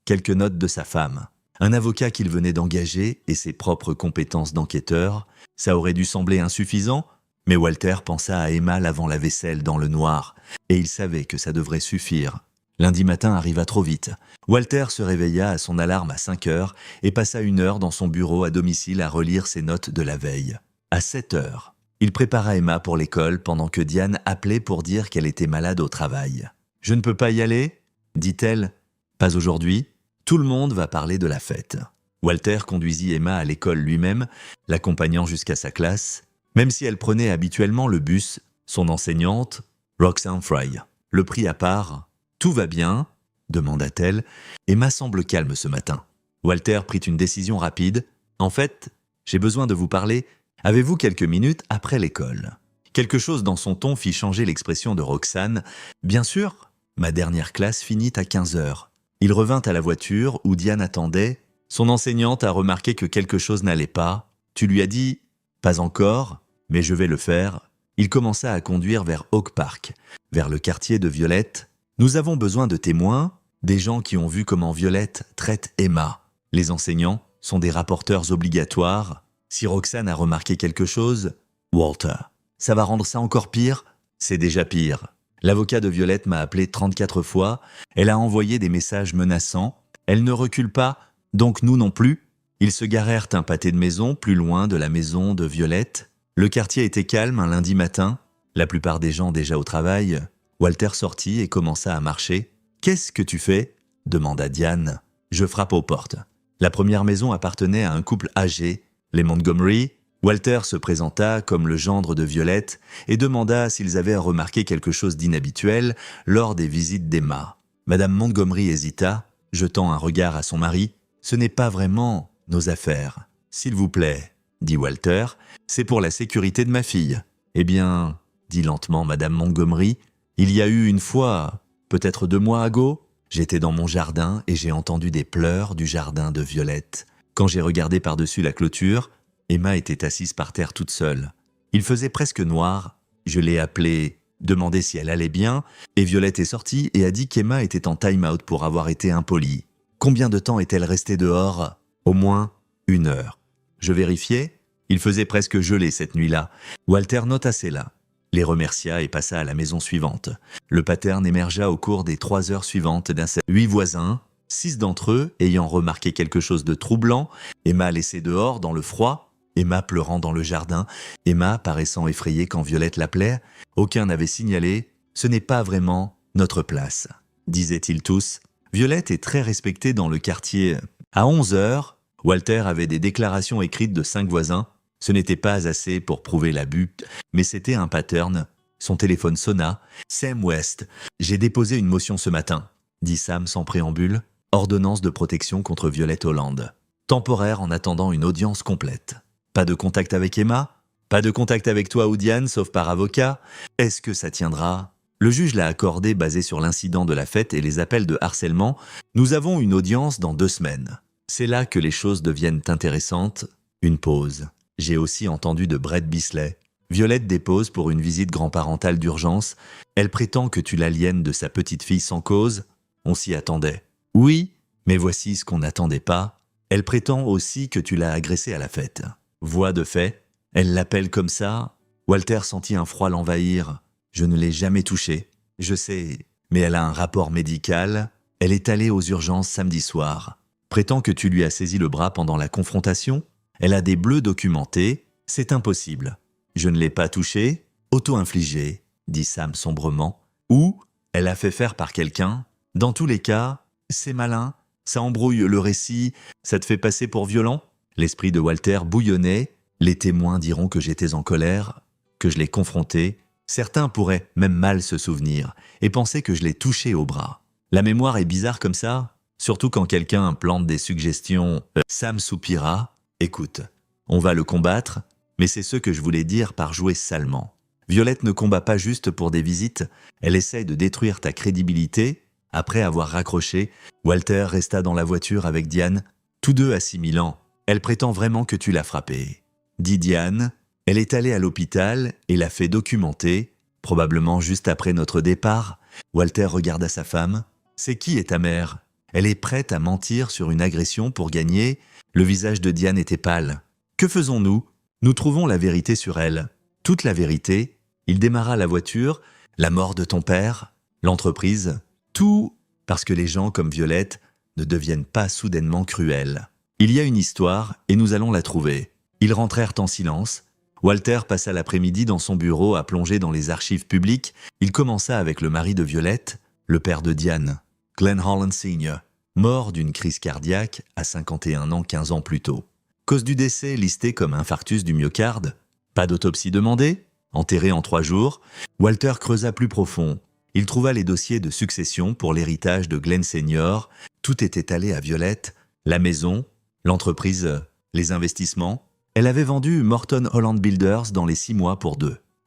Quelques notes de sa femme. Un avocat qu'il venait d'engager et ses propres compétences d'enquêteur. Ça aurait dû sembler insuffisant, mais Walter pensa à Emma lavant la vaisselle dans le noir, et il savait que ça devrait suffire. Lundi matin arriva trop vite. Walter se réveilla à son alarme à 5 heures et passa 1 heure dans son bureau à domicile à relire ses notes de la veille. À 7 heures, il prépara Emma pour l'école pendant que Diane appelait pour dire qu'elle était malade au travail. « Je ne peux pas y aller ?» dit-elle. « Pas aujourd'hui. Tout le monde va parler de la fête. » Walter conduisit Emma à l'école lui-même, l'accompagnant jusqu'à sa classe, même si elle prenait habituellement le bus, son enseignante, Roxanne Fry, le prit à part. « Tout va bien ?» demanda-t-elle. « Emma semble calme ce matin. » Walter prit une décision rapide. « En fait, j'ai besoin de vous parler. Avez-vous quelques minutes après l'école ?» Quelque chose dans son ton fit changer l'expression de Roxane. « Bien sûr, ma dernière classe finit à 15 heures. » Il revint à la voiture où Diane attendait. Son enseignante a remarqué que quelque chose n'allait pas. « Tu lui as dit ?»« Pas encore, mais je vais le faire. » Il commença à conduire vers Oak Park, vers le quartier de Violette. « Nous avons besoin de témoins, des gens qui ont vu comment Violette traite Emma. Les enseignants sont des rapporteurs obligatoires. Si Roxane a remarqué quelque chose, Walter, ça va rendre ça encore pire? C'est déjà pire. L'avocat de Violette m'a appelé 34 fois. Elle a envoyé des messages menaçants. Elle ne recule pas, donc nous non plus. » Ils se garèrent un pâté de maison plus loin de la maison de Violette. Le quartier était calme un lundi matin. La plupart des gens déjà au travail. Walter sortit et commença à marcher. « Qu'est-ce que tu fais ?» demanda Diane. « Je frappe aux portes. » La première maison appartenait à un couple âgé, les Montgomery. Walter se présenta comme le gendre de Violette et demanda s'ils avaient remarqué quelque chose d'inhabituel lors des visites d'Emma. Madame Montgomery hésita, jetant un regard à son mari. « Ce n'est pas vraiment nos affaires. »« S'il vous plaît, » dit Walter, « c'est pour la sécurité de ma fille. »« Eh bien, » dit lentement Madame Montgomery, « il y a eu une fois, peut-être 2 mois ago, j'étais dans mon jardin et j'ai entendu des pleurs du jardin de Violette. Quand j'ai regardé par-dessus la clôture, Emma était assise par terre toute seule. Il faisait presque noir. Je l'ai appelée, demandé si elle allait bien, et Violette est sortie et a dit qu'Emma était en time-out pour avoir été impolie. Combien de temps est-elle restée dehors ? Au moins 1 heure. Je vérifiais. Il faisait presque gelé cette nuit-là. Walter nota cela, les remercia et passa à la maison suivante. Le pattern émergea au cours des 3 heures suivantes d'un set. 8 voisins, 6 d'entre eux ayant remarqué quelque chose de troublant, Emma laissée dehors dans le froid, Emma pleurant dans le jardin, Emma paraissant effrayée quand Violette l'appelait. Aucun n'avait signalé « Ce n'est pas vraiment notre place », disaient-ils tous. Violette est très respectée dans le quartier. À 11 heures, Walter avait des déclarations écrites de 5 voisins. Ce n'était pas assez pour prouver l'abus, mais c'était un pattern. Son téléphone sonna. « Sam West, j'ai déposé une motion ce matin », dit Sam sans préambule. « Ordonnance de protection contre Violette Holland. Temporaire en attendant une audience complète. Pas de contact avec Emma? Pas de contact avec toi ou Diane, sauf par avocat? Est-ce que ça tiendra ?» Le juge l'a accordé basé sur l'incident de la fête et les appels de harcèlement. « Nous avons une audience dans 2 semaines. » C'est là que les choses deviennent intéressantes. Une pause. J'ai aussi entendu de Brett Bisley. Violette dépose pour une visite grand-parentale d'urgence. Elle prétend que tu l'aliènes de sa petite-fille sans cause. On s'y attendait. Oui, mais voici ce qu'on n'attendait pas. Elle prétend aussi que tu l'as agressée à la fête. Voix de fait. Elle l'appelle comme ça. Walter sentit un froid l'envahir. Je ne l'ai jamais touchée. Je sais, mais elle a un rapport médical. Elle est allée aux urgences samedi soir. Prétend que tu lui as saisi le bras pendant la confrontation. Elle a des bleus documentés. C'est impossible. Je ne l'ai pas touchée. Auto-infligée, dit Sam sombrement. Ou elle a fait faire par quelqu'un. Dans tous les cas, c'est malin. Ça embrouille le récit. Ça te fait passer pour violent. L'esprit de Walter bouillonnait. Les témoins diront que j'étais en colère, que je l'ai confronté. Certains pourraient même mal se souvenir et penser que je l'ai touché au bras. La mémoire est bizarre comme ça, surtout quand quelqu'un plante des suggestions. Sam soupira. Écoute, on va le combattre, mais c'est ce que je voulais dire par jouer salement. Violette ne combat pas juste pour des visites, elle essaye de détruire ta crédibilité. Après avoir raccroché, Walter resta dans la voiture avec Diane, tous deux assimilant. Elle prétend vraiment que tu l'as frappée, dit Diane. Elle est allée à l'hôpital et l'a fait documenter, probablement juste après notre départ. Walter regarda sa femme. « C'est qui est ta mère ?» Elle est prête à mentir sur une agression pour gagner. Le visage de Diane était pâle. « Que faisons-nous ? Nous trouvons la vérité sur elle. Toute la vérité. » Il démarra la voiture. « La mort de ton père, l'entreprise, tout, parce que les gens comme Violette ne deviennent pas soudainement cruels. Il y a une histoire et nous allons la trouver. » Ils rentrèrent en silence. Walter passa l'après-midi dans son bureau à plonger dans les archives publiques. Il commença avec le mari de Violette, le père de Diane, Glenn Holland Sr., mort d'une crise cardiaque à 51 ans 15 ans plus tôt. Cause du décès listée comme infarctus du myocarde. Pas d'autopsie demandée. Enterré en 3 jours. Walter creusa plus profond. Il trouva les dossiers de succession pour l'héritage de Glenn Sr. Tout était allé à Violette. La maison, l'entreprise, les investissements. Elle avait vendu Morton Holland Builders dans les 6 mois pour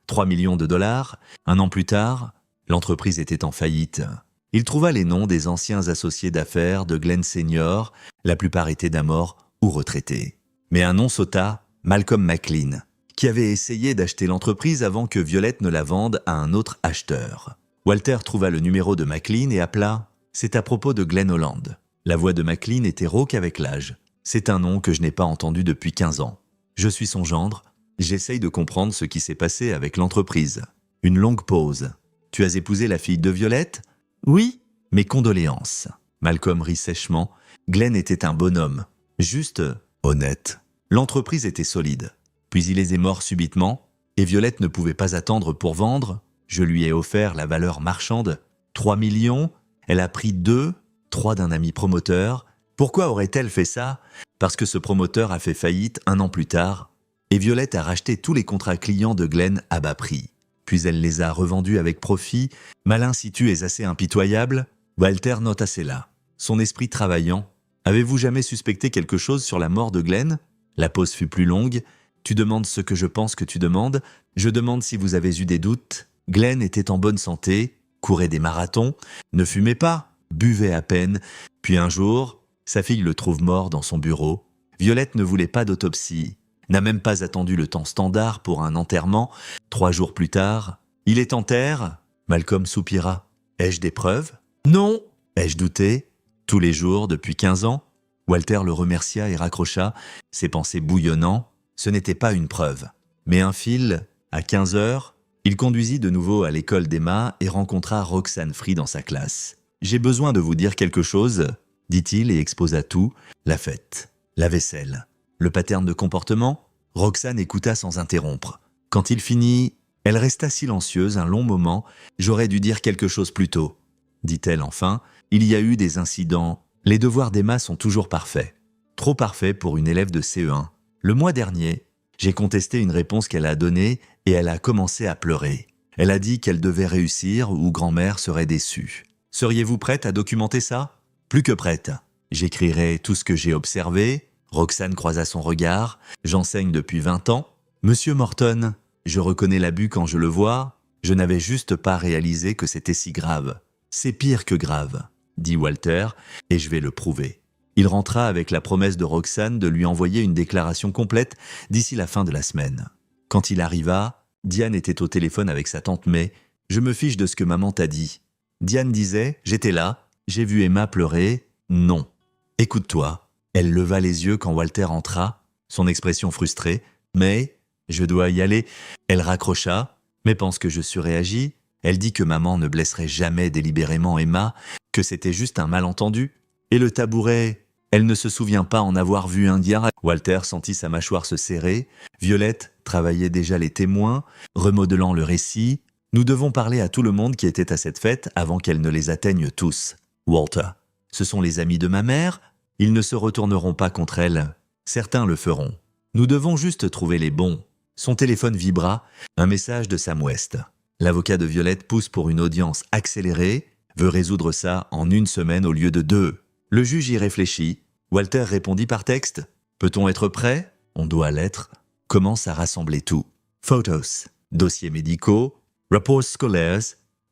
3 millions de dollars. 1 an plus tard, l'entreprise était en faillite. Il trouva les noms des anciens associés d'affaires de Glenn Sr. La plupart étaient d'un mort ou retraités. Mais un nom sauta, Malcolm McLean, qui avait essayé d'acheter l'entreprise avant que Violette ne la vende à un autre acheteur. Walter trouva le numéro de McLean et appela. C'est à propos de Glenn Holland. La voix de McLean était rauque avec l'âge. C'est un nom que je n'ai pas entendu depuis 15 ans. Je suis son gendre. J'essaye de comprendre ce qui s'est passé avec l'entreprise. Une longue pause. Tu as épousé la fille de Violette ? Oui. Mes condoléances. Malcolm rit sèchement. Glenn était un bonhomme. Juste honnête. L'entreprise était solide. Puis il est mort subitement, et Violette ne pouvait pas attendre pour vendre. Je lui ai offert la valeur marchande. 3 millions. Elle a pris 3 d'un ami promoteur. Pourquoi aurait-elle fait ça ? Parce que ce promoteur a fait faillite 1 an plus tard, et Violette a racheté tous les contrats clients de Glenn à bas prix. Puis elle les a revendus avec profit. Malin si tu es assez impitoyable. Walter nota cela. Son esprit travaillant. Avez-vous jamais suspecté quelque chose sur la mort de Glenn ? La pause fut plus longue. Tu demandes ce que je pense que tu demandes. Je demande si vous avez eu des doutes. Glenn était en bonne santé, courait des marathons, ne fumait pas, buvait à peine. Puis un jour, sa fille le trouve mort dans son bureau. Violette ne voulait pas d'autopsie, n'a même pas attendu le temps standard pour un enterrement. 3 jours plus tard, il est en terre. Malcolm soupira. Ai-je des preuves ? Non. Ai-je douté ? Tous les jours, depuis 15 ans. Walter le remercia et raccrocha, ses pensées bouillonnant. Ce n'était pas une preuve, mais un fil. À 15 heures, il conduisit de nouveau à l'école d'Emma et rencontra Roxane Free dans sa classe. « J'ai besoin de vous dire quelque chose », dit-il et exposa tout, la fête, la vaisselle, le pattern de comportement. Roxane écouta sans interrompre. Quand il finit, elle resta silencieuse un long moment. « J'aurais dû dire quelque chose plus tôt », dit-elle enfin. « Il y a eu des incidents. Les devoirs d'Emma sont toujours parfaits. Trop parfaits pour une élève de CE1. Le mois dernier, j'ai contesté une réponse qu'elle a donnée et elle a commencé à pleurer. Elle a dit qu'elle devait réussir ou grand-mère serait déçue. Seriez-vous prête à documenter ça ? Plus que prête. J'écrirai tout ce que j'ai observé. » Roxane croisa son regard. « J'enseigne depuis 20 ans. Monsieur Morton, je reconnais l'abus quand je le vois. Je n'avais juste pas réalisé que c'était si grave. C'est pire que grave, dit Walter, et je vais le prouver. » Il rentra avec la promesse de Roxane de lui envoyer une déclaration complète d'ici la fin de la semaine. Quand il arriva, Diane était au téléphone avec sa tante May. « Je me fiche de ce que maman t'a dit. » Diane disait « J'étais là, j'ai vu Emma pleurer. » Non. « Écoute-toi. » Elle leva les yeux quand Walter entra, son expression frustrée. « Mais, je dois y aller. » Elle raccrocha. « Mais pense que je surréagis. Elle dit que maman ne blesserait jamais délibérément Emma, que c'était juste un malentendu. Et le tabouret... » Elle ne se souvient pas en avoir vu un diarrhée. Walter sentit sa mâchoire se serrer. Violette travaillait déjà les témoins, remodelant le récit. Nous devons parler à tout le monde qui était à cette fête avant qu'elle ne les atteigne tous. Walter, ce sont les amis de ma mère. Ils ne se retourneront pas contre elle. Certains le feront. Nous devons juste trouver les bons. Son téléphone vibra. Un message de Sam West. L'avocat de Violette pousse pour une audience accélérée, veut résoudre ça en 1 semaine au lieu de 2. Le juge y réfléchit. Walter répondit par texte. « Peut-on être prêt ? On doit l'être. » Commence à rassembler tout. Photos, dossiers médicaux, rapports scolaires,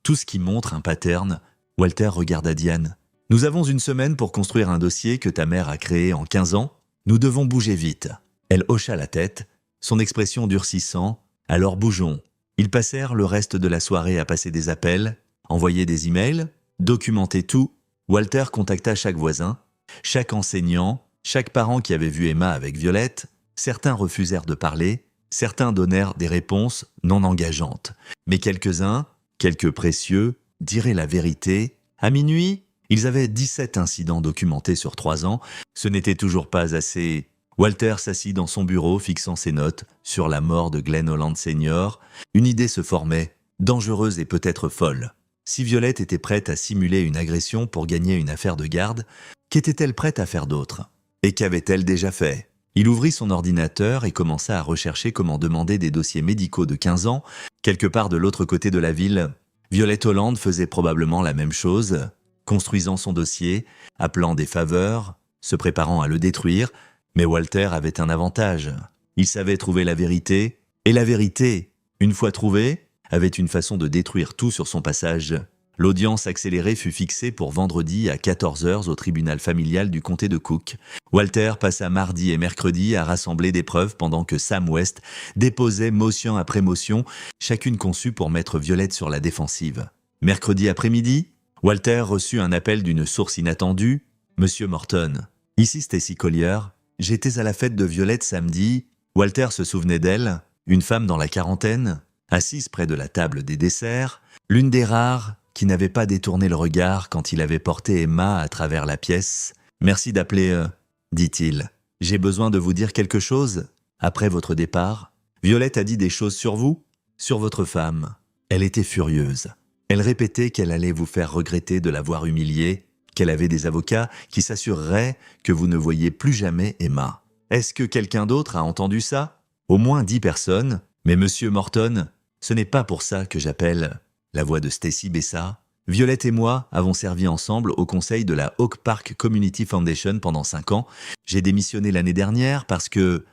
tout ce qui montre un pattern. Walter regarda Diane. « Nous avons 1 semaine pour construire un dossier que ta mère a créé en 15 ans. Nous devons bouger vite. » Elle hocha la tête. son expression durcissant. Alors bougeons. Ils passèrent le reste de la soirée à passer des appels, envoyer des emails, documenter tout. Walter contacta chaque voisin, chaque enseignant, chaque parent qui avait vu Emma avec Violette. Certains refusèrent de parler, certains donnèrent des réponses non engageantes. Mais quelques-uns, quelques précieux, diraient la vérité. À minuit, ils avaient 17 incidents documentés sur 3 ans. Ce n'était toujours pas assez. Walter s'assit dans son bureau, fixant ses notes sur la mort de Glenn Holland Senior. Une idée se formait, dangereuse et peut-être folle. Si Violette était prête à simuler une agression pour gagner une affaire de garde, qu'était-elle prête à faire d'autre? Et qu'avait-elle déjà fait? Il ouvrit son ordinateur et commença à rechercher comment demander des dossiers médicaux de 15 ans, quelque part de l'autre côté de la ville. Violette Holland faisait probablement la même chose, construisant son dossier, appelant des faveurs, se préparant à le détruire, mais Walter avait un avantage. Il savait trouver la vérité, et la vérité, une fois trouvée, avait une façon de détruire tout sur son passage. L'audience accélérée fut fixée pour vendredi à 14h au tribunal familial du comté de Cook. Walter passa mardi et mercredi à rassembler des preuves pendant que Sam West déposait motion après motion, chacune conçue pour mettre Violette sur la défensive. Mercredi après-midi, Walter reçut un appel d'une source inattendue. « Monsieur Morton, ici Stacy Collier. J'étais à la fête de Violette samedi. » Walter se souvenait d'elle, une femme dans la quarantaine, assise près de la table des desserts, l'une des rares qui n'avait pas détourné le regard quand il avait porté Emma à travers la pièce. « Merci d'appeler, dit-il. J'ai besoin de vous dire quelque chose. Après votre départ, Violette a dit des choses sur vous, sur votre femme. Elle était furieuse. Elle répétait qu'elle allait vous faire regretter de l'avoir humiliée, qu'elle avait des avocats qui s'assureraient que vous ne voyiez plus jamais Emma. Est-ce que quelqu'un d'autre a entendu ça? Au moins 10 personnes. Mais Monsieur Morton, ce n'est pas pour ça que j'appelle. » La voix de Stacy baissa. Violette et moi avons servi ensemble au conseil de la Oak Park Community Foundation pendant 5 ans. J'ai démissionné l'année dernière parce que,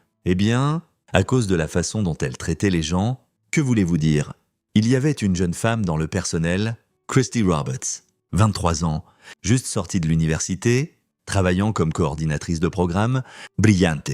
à cause de la façon dont elle traitait les gens, que voulez-vous dire? Il y avait une jeune femme dans le personnel, Christy Roberts, 23 ans, juste sortie de l'université, travaillant comme coordinatrice de programme, brillante,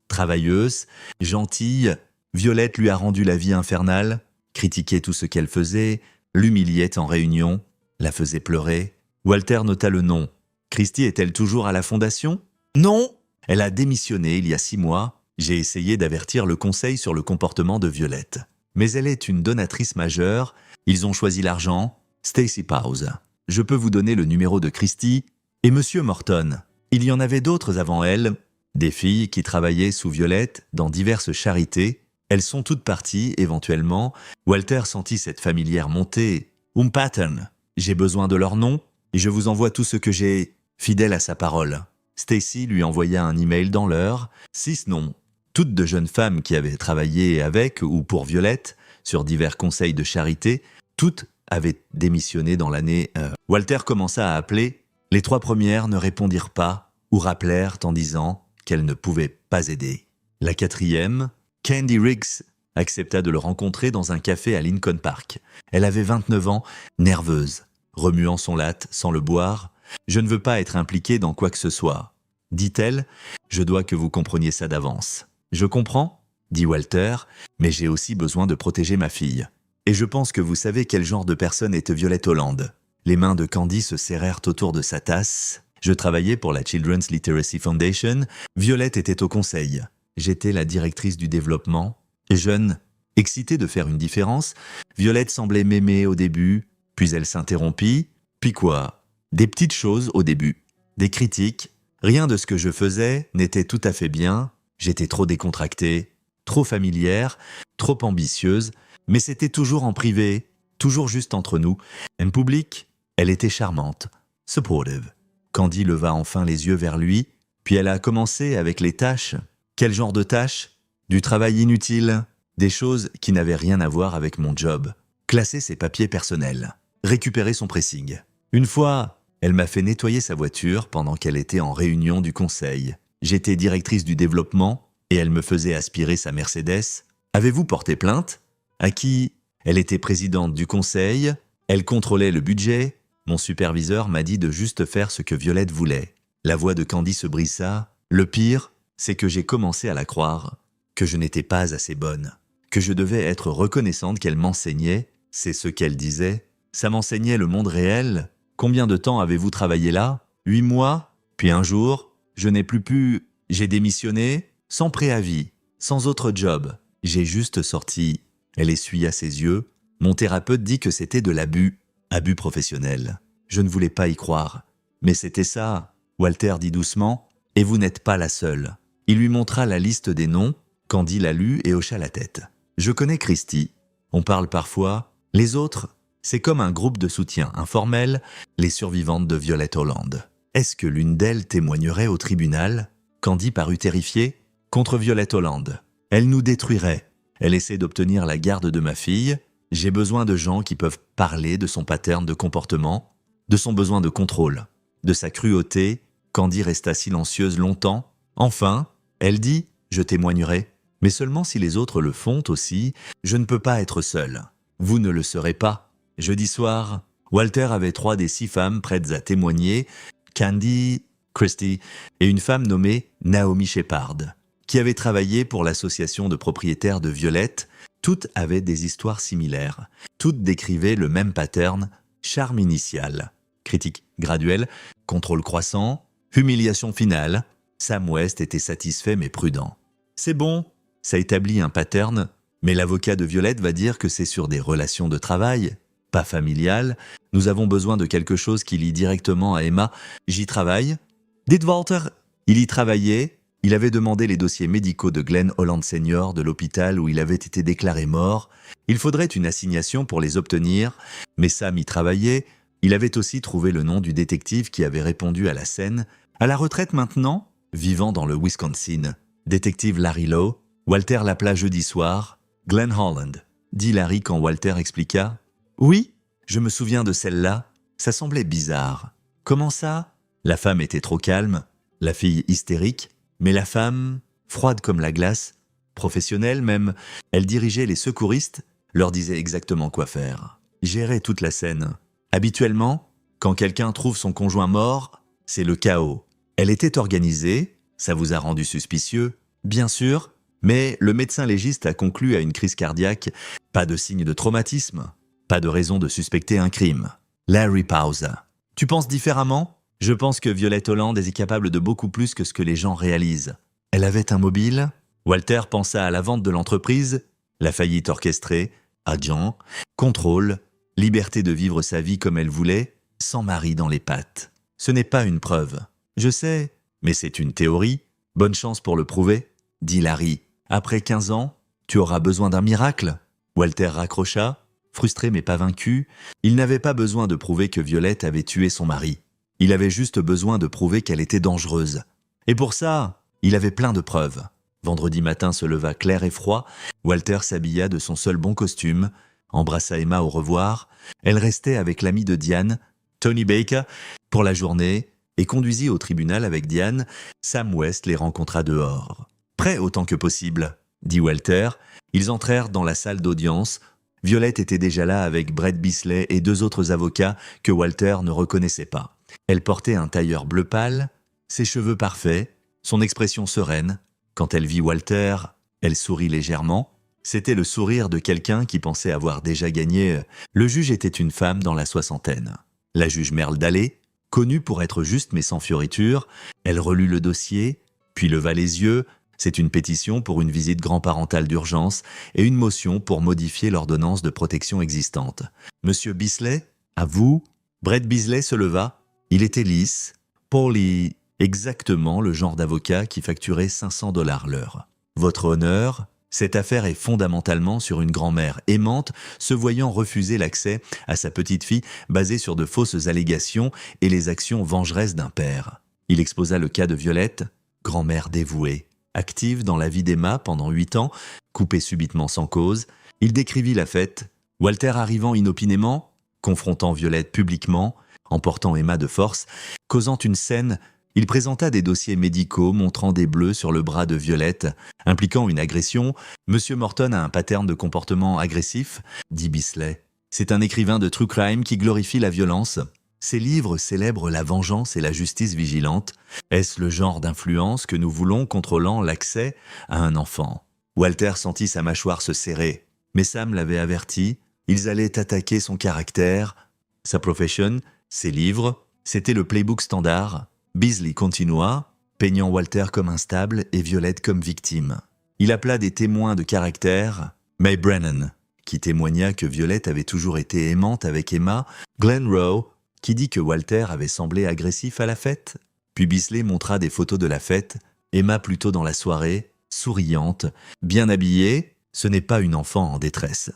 travailleuse, gentille. Violette lui a rendu la vie infernale, critiquait tout ce qu'elle faisait, l'humiliait en réunion, la faisait pleurer. Walter nota le nom. Christy est-elle toujours à la fondation? Non! Elle a démissionné il y a 6 mois. J'ai essayé d'avertir le conseil sur le comportement de Violette. Mais elle est une donatrice majeure. Ils ont choisi l'argent. Stacy pause. Je peux vous donner le numéro de Christy. Et Monsieur Morton. Il y en avait d'autres avant elle. Des filles qui travaillaient sous Violette dans diverses charités. Elles sont toutes parties, éventuellement. Walter sentit cette familière montée. Pattern. J'ai besoin de leur nom, et je vous envoie tout ce que j'ai, fidèle à sa parole. Stacy lui envoya un email dans l'heure, 6 noms. Toutes de jeunes femmes qui avaient travaillé avec ou pour Violette, sur divers conseils de charité, toutes avaient démissionné dans l'année. Walter commença à appeler. Les 3 premières ne répondirent pas, ou rappelèrent en disant qu'elles ne pouvaient pas aider. La 4e, Candy Riggs, accepta de le rencontrer dans un café à Lincoln Park. Elle avait 29 ans, nerveuse, remuant son latte sans le boire. « Je ne veux pas être impliquée dans quoi que ce soit. » dit-elle, « Je dois que vous compreniez ça d'avance. »« Je comprends, » dit Walter, « mais j'ai aussi besoin de protéger ma fille. Et je pense que vous savez quel genre de personne est Violette Holland. » Les mains de Candy se serrèrent autour de sa tasse. Je travaillais pour la Children's Literacy Foundation. Violette était au conseil. J'étais la directrice du développement. Jeune, excitée de faire une différence, Violette semblait m'aimer au début, puis elle s'interrompit. Puis quoi? Des petites choses au début, des critiques. Rien de ce que je faisais n'était tout à fait bien. J'étais trop décontractée, trop familière, trop ambitieuse, mais c'était toujours en privé, toujours juste entre nous. En public, elle était charmante, supportive. Candy leva enfin les yeux vers lui, puis elle a commencé avec les tâches. Quel genre de tâches? Du travail inutile, des choses qui n'avaient rien à voir avec mon job. Classer ses papiers personnels, récupérer son pressing. Une fois, elle m'a fait nettoyer sa voiture pendant qu'elle était en réunion du conseil. J'étais directrice du développement et elle me faisait aspirer sa Mercedes. Avez-vous porté plainte? À qui? Elle était présidente du conseil, elle contrôlait le budget. Mon superviseur m'a dit de juste faire ce que Violette voulait. La voix de Candy se brisa. Le pire, c'est que j'ai commencé à la croire. que je n'étais pas assez bonne, que je devais être reconnaissante qu'elle m'enseignait, c'est ce qu'elle disait. Ça m'enseignait le monde réel. Combien de temps avez-vous travaillé là? 8 mois? Puis un jour, je n'ai plus pu... J'ai démissionné, sans préavis, sans autre job. J'ai juste sorti. Elle essuya ses yeux. Mon thérapeute dit que c'était de l'abus, abus professionnel. Je ne voulais pas y croire. Mais c'était ça, Walter dit doucement, et vous n'êtes pas la seule. Il lui montra la liste des noms, Candy la lut et hocha la tête. Je connais Christy. On parle parfois. Les autres, c'est comme un groupe de soutien informel, les survivantes de Violet Holland. Est-ce que l'une d'elles témoignerait au tribunal? Candy parut terrifiée. Contre Violet Holland. Elle nous détruirait. Elle essaie d'obtenir la garde de ma fille. J'ai besoin de gens qui peuvent parler de son pattern de comportement, de son besoin de contrôle, de sa cruauté. Candy resta silencieuse longtemps. Enfin, elle dit « Je témoignerai ». Mais seulement si les autres le font aussi, je ne peux pas être seule. Vous ne le serez pas. Jeudi soir, Walter avait 3 des 6 femmes prêtes à témoigner, Candy, Christy et une femme nommée Naomi Shepard, qui avait travaillé pour l'association de propriétaires de Violette. Toutes avaient des histoires similaires. Toutes décrivaient le même pattern, charme initial, critique graduelle, contrôle croissant, humiliation finale. Sam West était satisfait mais prudent. C'est bon, ça établit un pattern, mais l'avocat de Violette va dire que c'est sur des relations de travail, pas familiales. Nous avons besoin de quelque chose qui lie directement à Emma. J'y travaille. Dites Walter, il y travaillait. Il avait demandé les dossiers médicaux de Glenn Holland Senior de l'hôpital où il avait été déclaré mort. Il faudrait une assignation pour les obtenir, mais Sam y travaillait. Il avait aussi trouvé le nom du détective qui avait répondu à la scène. À la retraite maintenant, vivant dans le Wisconsin. Détective Larry Lowe. Walter l'appela jeudi soir. Glenn Holland, dit Larry quand Walter expliqua. Oui, je me souviens de celle-là. Ça semblait bizarre. Comment ça? La femme était trop calme, la fille hystérique, mais la femme, froide comme la glace, professionnelle même, elle dirigeait les secouristes, leur disait exactement quoi faire. Gérait toute la scène. Habituellement, quand quelqu'un trouve son conjoint mort, c'est le chaos. Elle était organisée, ça vous a rendu suspicieux, bien sûr, mais le médecin légiste a conclu à une crise cardiaque, pas de signe de traumatisme, pas de raison de suspecter un crime. Larry pausa. Tu penses différemment? Je pense que Violet Holland est capable de beaucoup plus que ce que les gens réalisent. Elle avait un mobile. Walter pensa à la vente de l'entreprise, la faillite orchestrée, agent, contrôle, liberté de vivre sa vie comme elle voulait, sans mari dans les pattes. Ce n'est pas une preuve. Je sais, mais c'est une théorie. Bonne chance pour le prouver, dit Larry. Après 15 ans, tu auras besoin d'un miracle. Walter raccrocha, frustré mais pas vaincu. Il n'avait pas besoin de prouver que Violette avait tué son mari. Il avait juste besoin de prouver qu'elle était dangereuse. Et pour ça, il avait plein de preuves. Vendredi matin se leva clair et froid. Walter s'habilla de son seul bon costume, embrassa Emma au revoir. Elle restait avec l'ami de Diane, Tony Baker, pour la journée et conduisit au tribunal avec Diane. Sam West les rencontra dehors. Prêt autant que possible, dit Walter. Ils entrèrent dans la salle d'audience. Violette était déjà là avec Brett Bisley et 2 autres avocats que Walter ne reconnaissait pas. Elle portait un tailleur bleu pâle, ses cheveux parfaits, son expression sereine. Quand elle vit Walter, elle sourit légèrement. C'était le sourire de quelqu'un qui pensait avoir déjà gagné. Le juge était une femme dans la 60aine. La juge Merle Dallé, connue pour être juste mais sans fioriture, elle relut le dossier, puis leva les yeux. C'est une pétition pour une visite grand-parentale d'urgence et une motion pour modifier l'ordonnance de protection existante. Monsieur Bisley, à vous. Brett Bisley se leva. Il était lisse, poli, exactement le genre d'avocat qui facturait $500 l'heure. Votre honneur, cette affaire est fondamentalement sur une grand-mère aimante se voyant refuser l'accès à sa petite-fille basée sur de fausses allégations et les actions vengeresses d'un père. Il exposa le cas de Violette, grand-mère dévouée, active dans la vie d'Emma pendant 8 ans, coupée subitement sans cause. Il décrivit la fête, Walter arrivant inopinément, confrontant Violette publiquement, emportant Emma de force, causant une scène. Il présenta des dossiers médicaux montrant des bleus sur le bras de Violette, impliquant une agression. Monsieur Morton a un pattern de comportement agressif, dit Bisley. C'est un écrivain de true crime qui glorifie la violence. Ses livres célèbrent la vengeance et la justice vigilante. Est-ce le genre d'influence que nous voulons contrôlant l'accès à un enfant? Walter sentit sa mâchoire se serrer. Mais Sam l'avait averti, ils allaient attaquer son caractère, sa profession, ses livres, c'était le playbook standard. Beasley continua, peignant Walter comme instable et Violette comme victime. Il appela des témoins de caractère, May Brennan, qui témoigna que Violette avait toujours été aimante avec Emma, Glenn Rowe, qui dit que Walter avait semblé agressif à la fête. Puis Beasley montra des photos de la fête, Emma plutôt dans la soirée, souriante, bien habillée, ce n'est pas une enfant en détresse,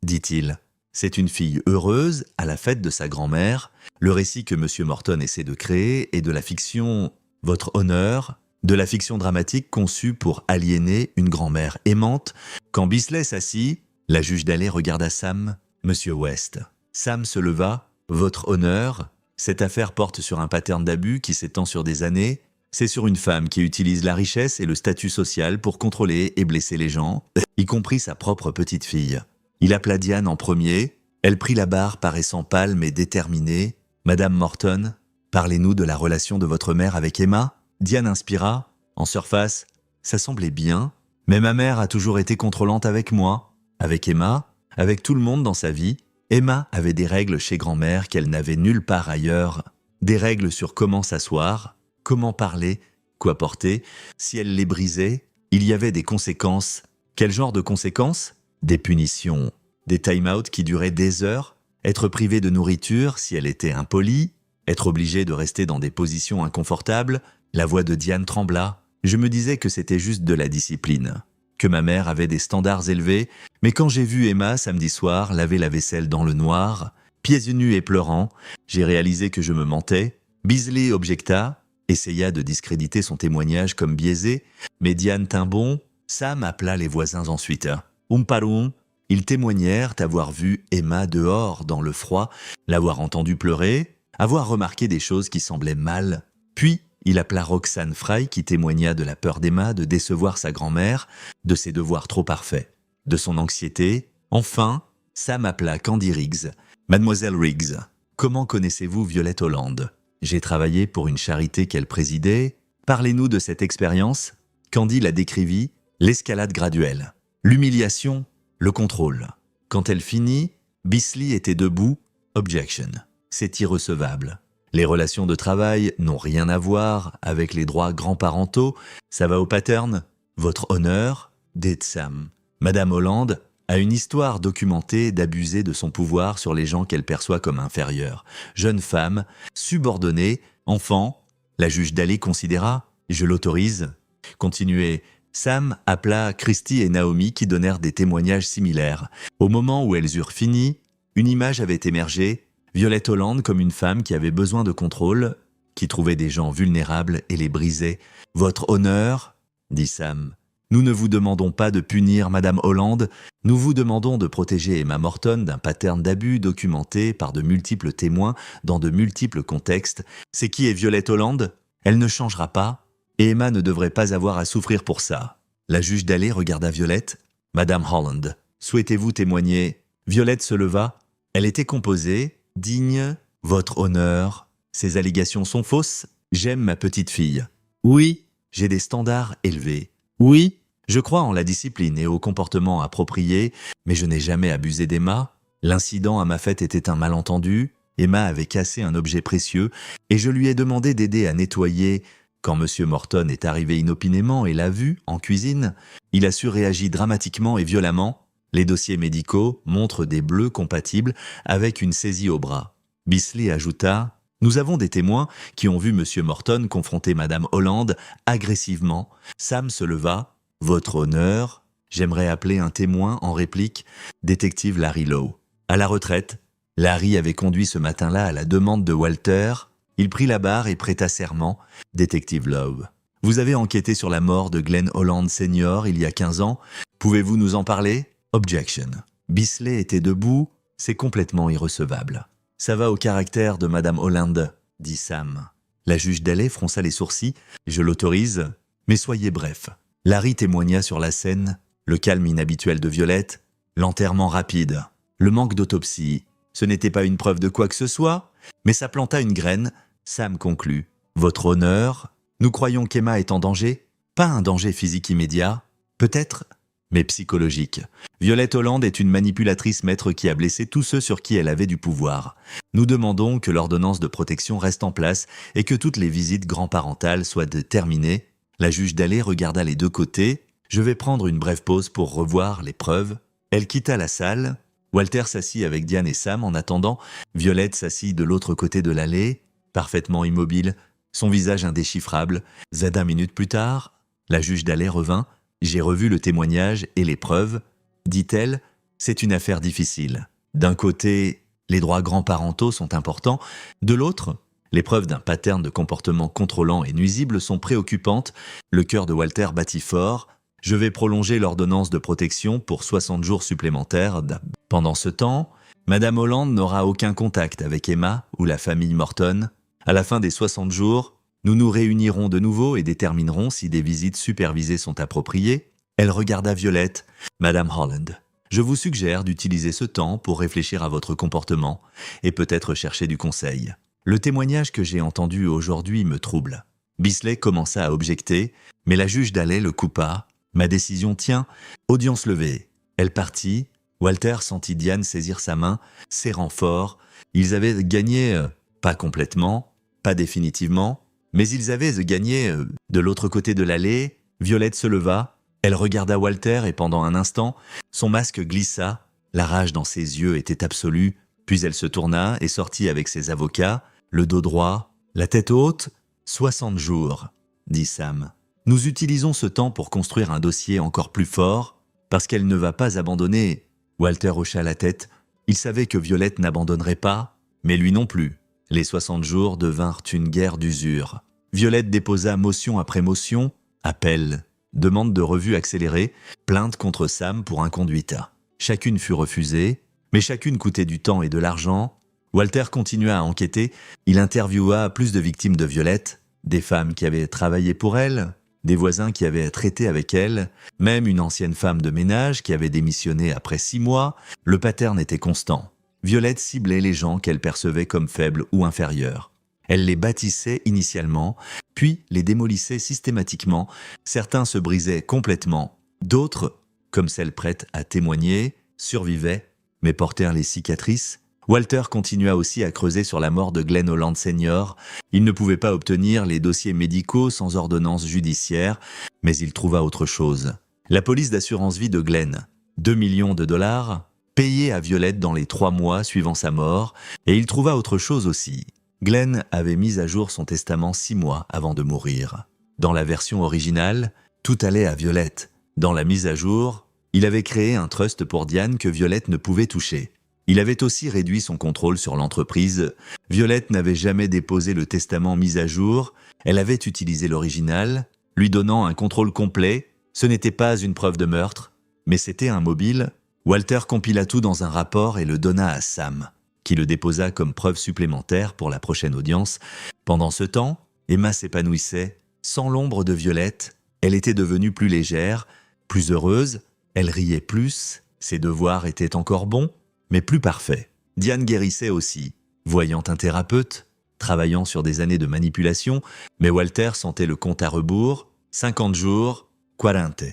dit-il. C'est une fille heureuse à la fête de sa grand-mère. Le récit que M. Morton essaie de créer est de la fiction « Votre honneur », de la fiction dramatique conçue pour aliéner une grand-mère aimante. Quand Beasley s'assit, la juge Daley regarda Sam, « Monsieur West ». Sam se leva, « Votre honneur ». Cette affaire porte sur un pattern d'abus qui s'étend sur des années. C'est sur une femme qui utilise la richesse et le statut social pour contrôler et blesser les gens, y compris sa propre petite fille. Il appela Diane en premier. Elle prit la barre paraissant pâle mais déterminée. « Madame Morton, parlez-nous de la relation de votre mère avec Emma ?» Diane inspira. En surface, ça semblait bien. Mais ma mère a toujours été contrôlante avec moi, avec Emma, avec tout le monde dans sa vie. Emma avait des règles chez grand-mère qu'elle n'avait nulle part ailleurs. Des règles sur comment s'asseoir, comment parler, quoi porter. Si elle les brisait, il y avait des conséquences. Quel genre de conséquences? Des punitions, des time-out qui duraient des heures, être privé de nourriture si elle était impolie, être obligée de rester dans des positions inconfortables. La voix de Diane trembla. Je me disais que c'était juste de la discipline, que ma mère avait des standards élevés, mais quand j'ai vu Emma samedi soir laver la vaisselle dans le noir, pieds nus et pleurant, j'ai réalisé que je me mentais. Beasley objecta, essaya de discréditer son témoignage comme biaisé, mais Diane tint bon. Sam appela les voisins ensuite. Umparum, ils témoignèrent avoir vu Emma dehors dans le froid, l'avoir entendue pleurer, avoir remarqué des choses qui semblaient mal. Puis, il appela Roxane Fry qui témoigna de la peur d'Emma de décevoir sa grand-mère, de ses devoirs trop parfaits, de son anxiété. Enfin, Sam appela Candy Riggs. « Mademoiselle Riggs, comment connaissez-vous Violette Holland ? J'ai travaillé pour une charité qu'elle présidait. Parlez-nous de cette expérience. » Candy la décrivit, l'escalade graduelle, l'humiliation, le contrôle. Quand elle finit, Beasley était debout, objection. C'est irrecevable. Les relations de travail n'ont rien à voir avec les droits grands-parentaux. Ça va au pattern. Votre honneur, dit Sam. Madame Holland a une histoire documentée d'abuser de son pouvoir sur les gens qu'elle perçoit comme inférieurs. Jeune femme, subordonnée, enfant. La juge Daley considéra. Je l'autorise. Continuez. Sam appela Christy et Naomi qui donnèrent des témoignages similaires. Au moment où elles eurent fini, une image avait émergé. Violette Holland comme une femme qui avait besoin de contrôle, qui trouvait des gens vulnérables et les brisait. « Votre honneur » dit Sam. « Nous ne vous demandons pas de punir Madame Holland, nous vous demandons de protéger Emma Morton d'un pattern d'abus documenté par de multiples témoins dans de multiples contextes. C'est qui est Violette Holland? Elle ne changera pas, et Emma ne devrait pas avoir à souffrir pour ça. » La juge Daley regarda Violette. « Madame Holland, souhaitez-vous témoigner ?» Violette se leva. Elle était composée. Digne, votre honneur, ces allégations sont fausses. J'aime ma petite fille. Oui, j'ai des standards élevés. Oui, je crois en la discipline et au comportement approprié, mais je n'ai jamais abusé d'Emma. L'incident à ma fête était un malentendu. Emma avait cassé un objet précieux et je lui ai demandé d'aider à nettoyer. Quand M. Morton est arrivé inopinément et l'a vu en cuisine, il a surréagi dramatiquement et violemment. Les dossiers médicaux montrent des bleus compatibles avec une saisie au bras. Beasley ajouta « Nous avons des témoins qui ont vu M. Morton confronter Mme Holland agressivement. » Sam se leva. « Votre honneur, j'aimerais appeler un témoin en réplique, détective Larry Lowe. À la retraite, Larry avait conduit ce matin-là à la demande de Walter. Il prit la barre et prêta serment. Détective Lowe. Vous avez enquêté sur la mort de Glenn Holland Senior il y a 15 ans. Pouvez-vous nous en parler ? Objection. Beasley était debout, c'est complètement irrecevable. Ça va au caractère de Madame Holland, dit Sam. La juge Daley fronça les sourcils. Je l'autorise, mais soyez bref. Larry témoigna sur la scène, le calme inhabituel de Violette, l'enterrement rapide, le manque d'autopsie. Ce n'était pas une preuve de quoi que ce soit, mais ça planta une graine. Sam conclut. Votre honneur, nous croyons qu'Emma est en danger, pas un danger physique immédiat, peut-être mais psychologique. Violette Holland est une manipulatrice maître qui a blessé tous ceux sur qui elle avait du pouvoir. Nous demandons que l'ordonnance de protection reste en place et que toutes les visites grand-parentales soient terminées. La juge Daley regarda les deux côtés. Je vais prendre une brève pause pour revoir les preuves. Elle quitta la salle. Walter s'assit avec Diane et Sam en attendant. Violette s'assit de l'autre côté de l'allée, parfaitement immobile, son visage indéchiffrable. 1 minute plus tard, la juge Daley revint. J'ai revu le témoignage et les preuves. Dit-elle, c'est une affaire difficile. D'un côté, les droits grands-parentaux sont importants. De l'autre, les preuves d'un pattern de comportement contrôlant et nuisible sont préoccupantes. Le cœur de Walter battit fort. Je vais prolonger l'ordonnance de protection pour 60 jours supplémentaires. Pendant ce temps, Madame Holland n'aura aucun contact avec Emma ou la famille Morton. À la fin des 60 jours, nous nous réunirons de nouveau et déterminerons si des visites supervisées sont appropriées. Elle regarda Violette. Madame Holland, je vous suggère d'utiliser ce temps pour réfléchir à votre comportement et peut-être chercher du conseil. Le témoignage que j'ai entendu aujourd'hui me trouble. Bisley commença à objecter, mais la juge Daley le coupa. Ma décision tient. Audience levée. Elle partit. Walter sentit Diane saisir sa main, serrant fort. Ils avaient gagné, pas complètement, pas définitivement, mais ils avaient gagné de l'autre côté de l'allée. Violette se leva. Elle regarda Walter et pendant un instant, son masque glissa. La rage dans ses yeux était absolue. Puis elle se tourna et sortit avec ses avocats, le dos droit, la tête haute. 60 jours, dit Sam. Nous utilisons ce temps pour construire un dossier encore plus fort, parce qu'elle ne va pas abandonner. Walter hocha la tête. Il savait que Violette n'abandonnerait pas, mais lui non plus. Les 60 jours devinrent une guerre d'usure. Violette déposa motion après motion, appel, demande de revue accélérée, plainte contre Sam pour inconduite. Chacune fut refusée, mais chacune coûtait du temps et de l'argent. Walter continua à enquêter. Il interviewa plus de victimes de Violette, des femmes qui avaient travaillé pour elle, des voisins qui avaient traité avec elle, même une ancienne femme de ménage qui avait démissionné après 6 mois. Le pattern était constant. Violette ciblait les gens qu'elle percevait comme faibles ou inférieurs. Elle les bâtissait initialement, puis les démolissait systématiquement. Certains se brisaient complètement. D'autres, comme celle prête à témoigner, survivaient, mais portèrent les cicatrices. Walter continua aussi à creuser sur la mort de Glenn Holland Sr. Il ne pouvait pas obtenir les dossiers médicaux sans ordonnance judiciaire, mais il trouva autre chose. La police d'assurance vie de Glenn, 2 millions de dollars, payés à Violette dans les 3 mois suivant sa mort, et il trouva autre chose aussi. Glenn avait mis à jour son testament 6 mois avant de mourir. Dans la version originale, tout allait à Violette. Dans la mise à jour, il avait créé un trust pour Diane que Violette ne pouvait toucher. Il avait aussi réduit son contrôle sur l'entreprise. Violette n'avait jamais déposé le testament mis à jour. Elle avait utilisé l'original, lui donnant un contrôle complet. Ce n'était pas une preuve de meurtre, mais c'était un mobile. Walter compila tout dans un rapport et le donna à Sam, qui le déposa comme preuve supplémentaire pour la prochaine audience. Pendant ce temps, Emma s'épanouissait, sans l'ombre de Violette. Elle était devenue plus légère, plus heureuse. Elle riait plus. Ses devoirs étaient encore bons, mais plus parfait. Diane guérissait aussi, voyant un thérapeute, travaillant sur des années de manipulation, mais Walter sentait le compte à rebours. 50 jours, 40,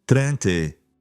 30.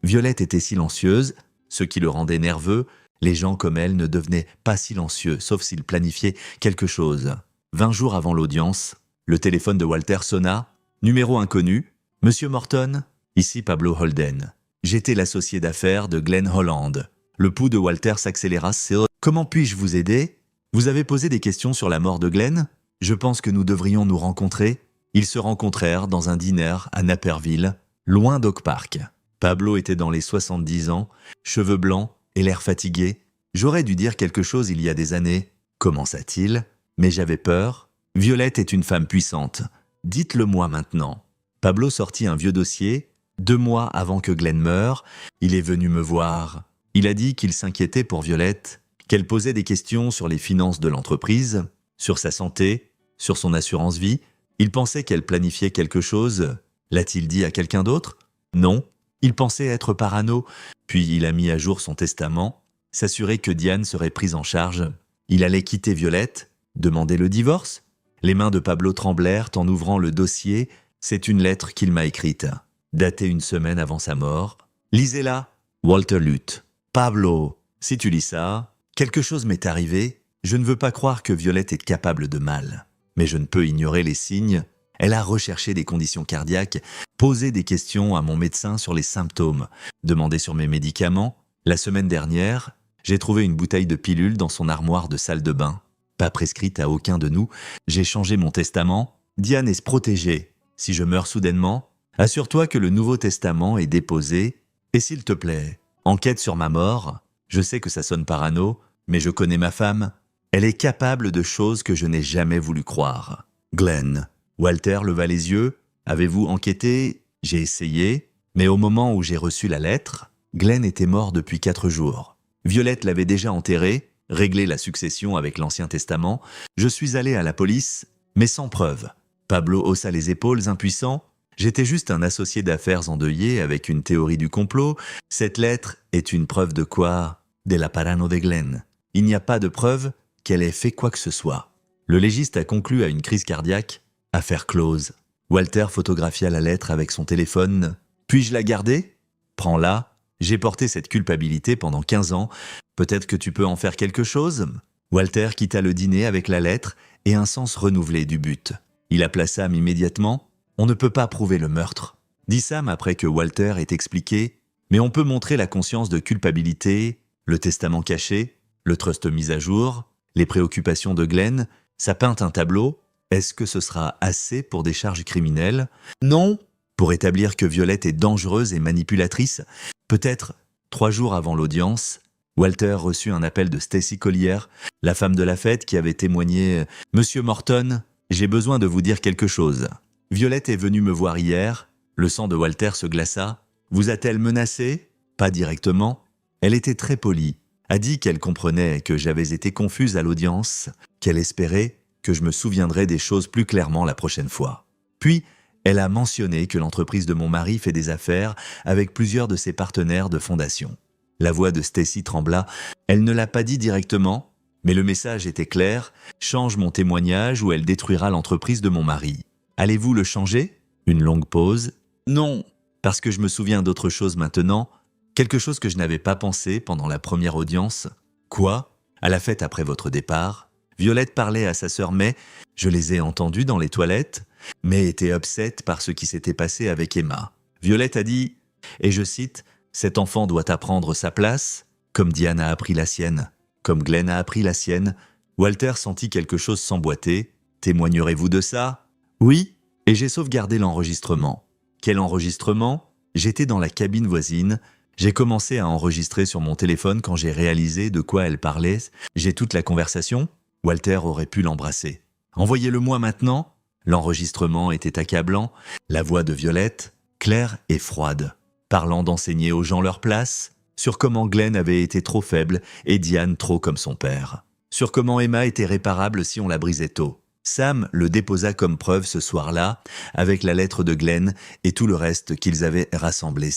Violette était silencieuse, ce qui le rendait nerveux. Les gens comme elle ne devenaient pas silencieux, sauf s'ils planifiaient quelque chose. 20 jours avant l'audience, le téléphone de Walter sonna. Numéro inconnu. « Monsieur Morton, ici Pablo Holden. J'étais l'associé d'affaires de Glenn Holland. » Le pouls de Walter s'accéléra. « Comment puis-je vous aider? Vous avez posé des questions sur la mort de Glenn? Je pense que nous devrions nous rencontrer. » Ils se rencontrèrent dans un dîner à Naperville, loin d'Oak Park. Pablo était dans les 70 ans, cheveux blancs et l'air fatigué. « J'aurais dû dire quelque chose il y a des années, » commença-t-il, « mais j'avais peur. Violette est une femme puissante. Dites-le-moi maintenant. » Pablo sortit un vieux dossier. 2 mois avant que Glenn meure, il est venu me voir. Il a dit qu'il s'inquiétait pour Violette, qu'elle posait des questions sur les finances de l'entreprise, sur sa santé, sur son assurance vie. Il pensait qu'elle planifiait quelque chose. L'a-t-il dit à quelqu'un d'autre? Non. Il pensait être parano. Puis il a mis à jour son testament, s'assurer que Diane serait prise en charge. Il allait quitter Violette, demander le divorce. Les mains de Pablo tremblèrent en ouvrant le dossier. C'est une lettre qu'il m'a écrite, datée 1 semaine avant sa mort. Lisez-la. Walter Lutte. Pablo, si tu lis ça, quelque chose m'est arrivé. Je ne veux pas croire que Violette est capable de mal. Mais je ne peux ignorer les signes. Elle a recherché des conditions cardiaques, posé des questions à mon médecin sur les symptômes, demandé sur mes médicaments. La semaine dernière, j'ai trouvé une bouteille de pilule dans son armoire de salle de bain. Pas prescrite à aucun de nous. J'ai changé mon testament. Diane est protégée. Si je meurs soudainement, assure-toi que le Nouveau Testament est déposé. Et s'il te plaît, enquête sur ma mort. Je sais que ça sonne parano, mais je connais ma femme. Elle est capable de choses que je n'ai jamais voulu croire. Glenn. Walter leva les yeux. Avez-vous enquêté? J'ai essayé. Mais au moment où j'ai reçu la lettre, Glenn était mort depuis 4 jours. Violette l'avait déjà enterré, réglé la succession avec l'Ancien Testament. Je suis allé à la police, mais sans preuve. Pablo haussa les épaules, impuissant. J'étais juste un associé d'affaires endeuillé avec une théorie du complot. Cette lettre est une preuve de quoi? De la parano de Glenn. Il n'y a pas de preuve qu'elle ait fait quoi que ce soit. Le légiste a conclu à une crise cardiaque. Affaire close. Walter photographia la lettre avec son téléphone. Puis-je la garder? Prends-la. J'ai porté cette culpabilité pendant 15 ans. Peut-être que tu peux en faire quelque chose? Walter quitta le dîner avec la lettre et un sens renouvelé du but. Il appela Sam immédiatement. On ne peut pas prouver le meurtre, dit Sam après que Walter ait expliqué, mais on peut montrer la conscience de culpabilité, le testament caché, le trust mis à jour, les préoccupations de Glenn. Ça peint un tableau. Est-ce que ce sera assez pour des charges criminelles? Non. Pour établir que Violette est dangereuse et manipulatrice? Peut-être 3 jours avant l'audience, Walter reçut un appel de Stacy Collier, la femme de la fête qui avait témoigné « Monsieur Morton, j'ai besoin de vous dire quelque chose. Violette est venue me voir hier. » Le sang de Walter se glaça. « Vous a-t-elle menacé? » Pas directement. Elle était très polie. A dit qu'elle comprenait que j'avais été confuse à l'audience, qu'elle espérait que je me souviendrais des choses plus clairement la prochaine fois. Puis, elle a mentionné que l'entreprise de mon mari fait des affaires avec plusieurs de ses partenaires de fondation. La voix de Stacy trembla. Elle ne l'a pas dit directement, mais le message était clair. Change mon témoignage ou elle détruira l'entreprise de mon mari. Allez-vous le changer? Une longue pause. Non, parce que je me souviens d'autre chose maintenant. Quelque chose que je n'avais pas pensé pendant la première audience. Quoi? À la fête après votre départ, Violette parlait à sa sœur May. Je les ai entendus dans les toilettes. May était upset par ce qui s'était passé avec Emma. Violette a dit, et je cite, « Cet enfant doit apprendre sa place, comme Diane a appris la sienne, comme Glenn a appris la sienne. » Walter sentit quelque chose s'emboîter. « Témoignerez-vous de ça? » Oui, et j'ai sauvegardé l'enregistrement. Quel enregistrement? J'étais dans la cabine voisine. J'ai commencé à enregistrer sur mon téléphone quand j'ai réalisé de quoi elle parlait. J'ai toute la conversation. Walter aurait pu l'embrasser. Envoyez-le-moi maintenant. L'enregistrement était accablant. La voix de Violette, claire et froide, parlant d'enseigner aux gens leur place, sur comment Glenn avait été trop faible et Diane trop comme son père, sur comment Emma était réparable si on la brisait tôt. Sam le déposa comme preuve ce soir-là, avec la lettre de Glenn et tout le reste qu'ils avaient rassemblé.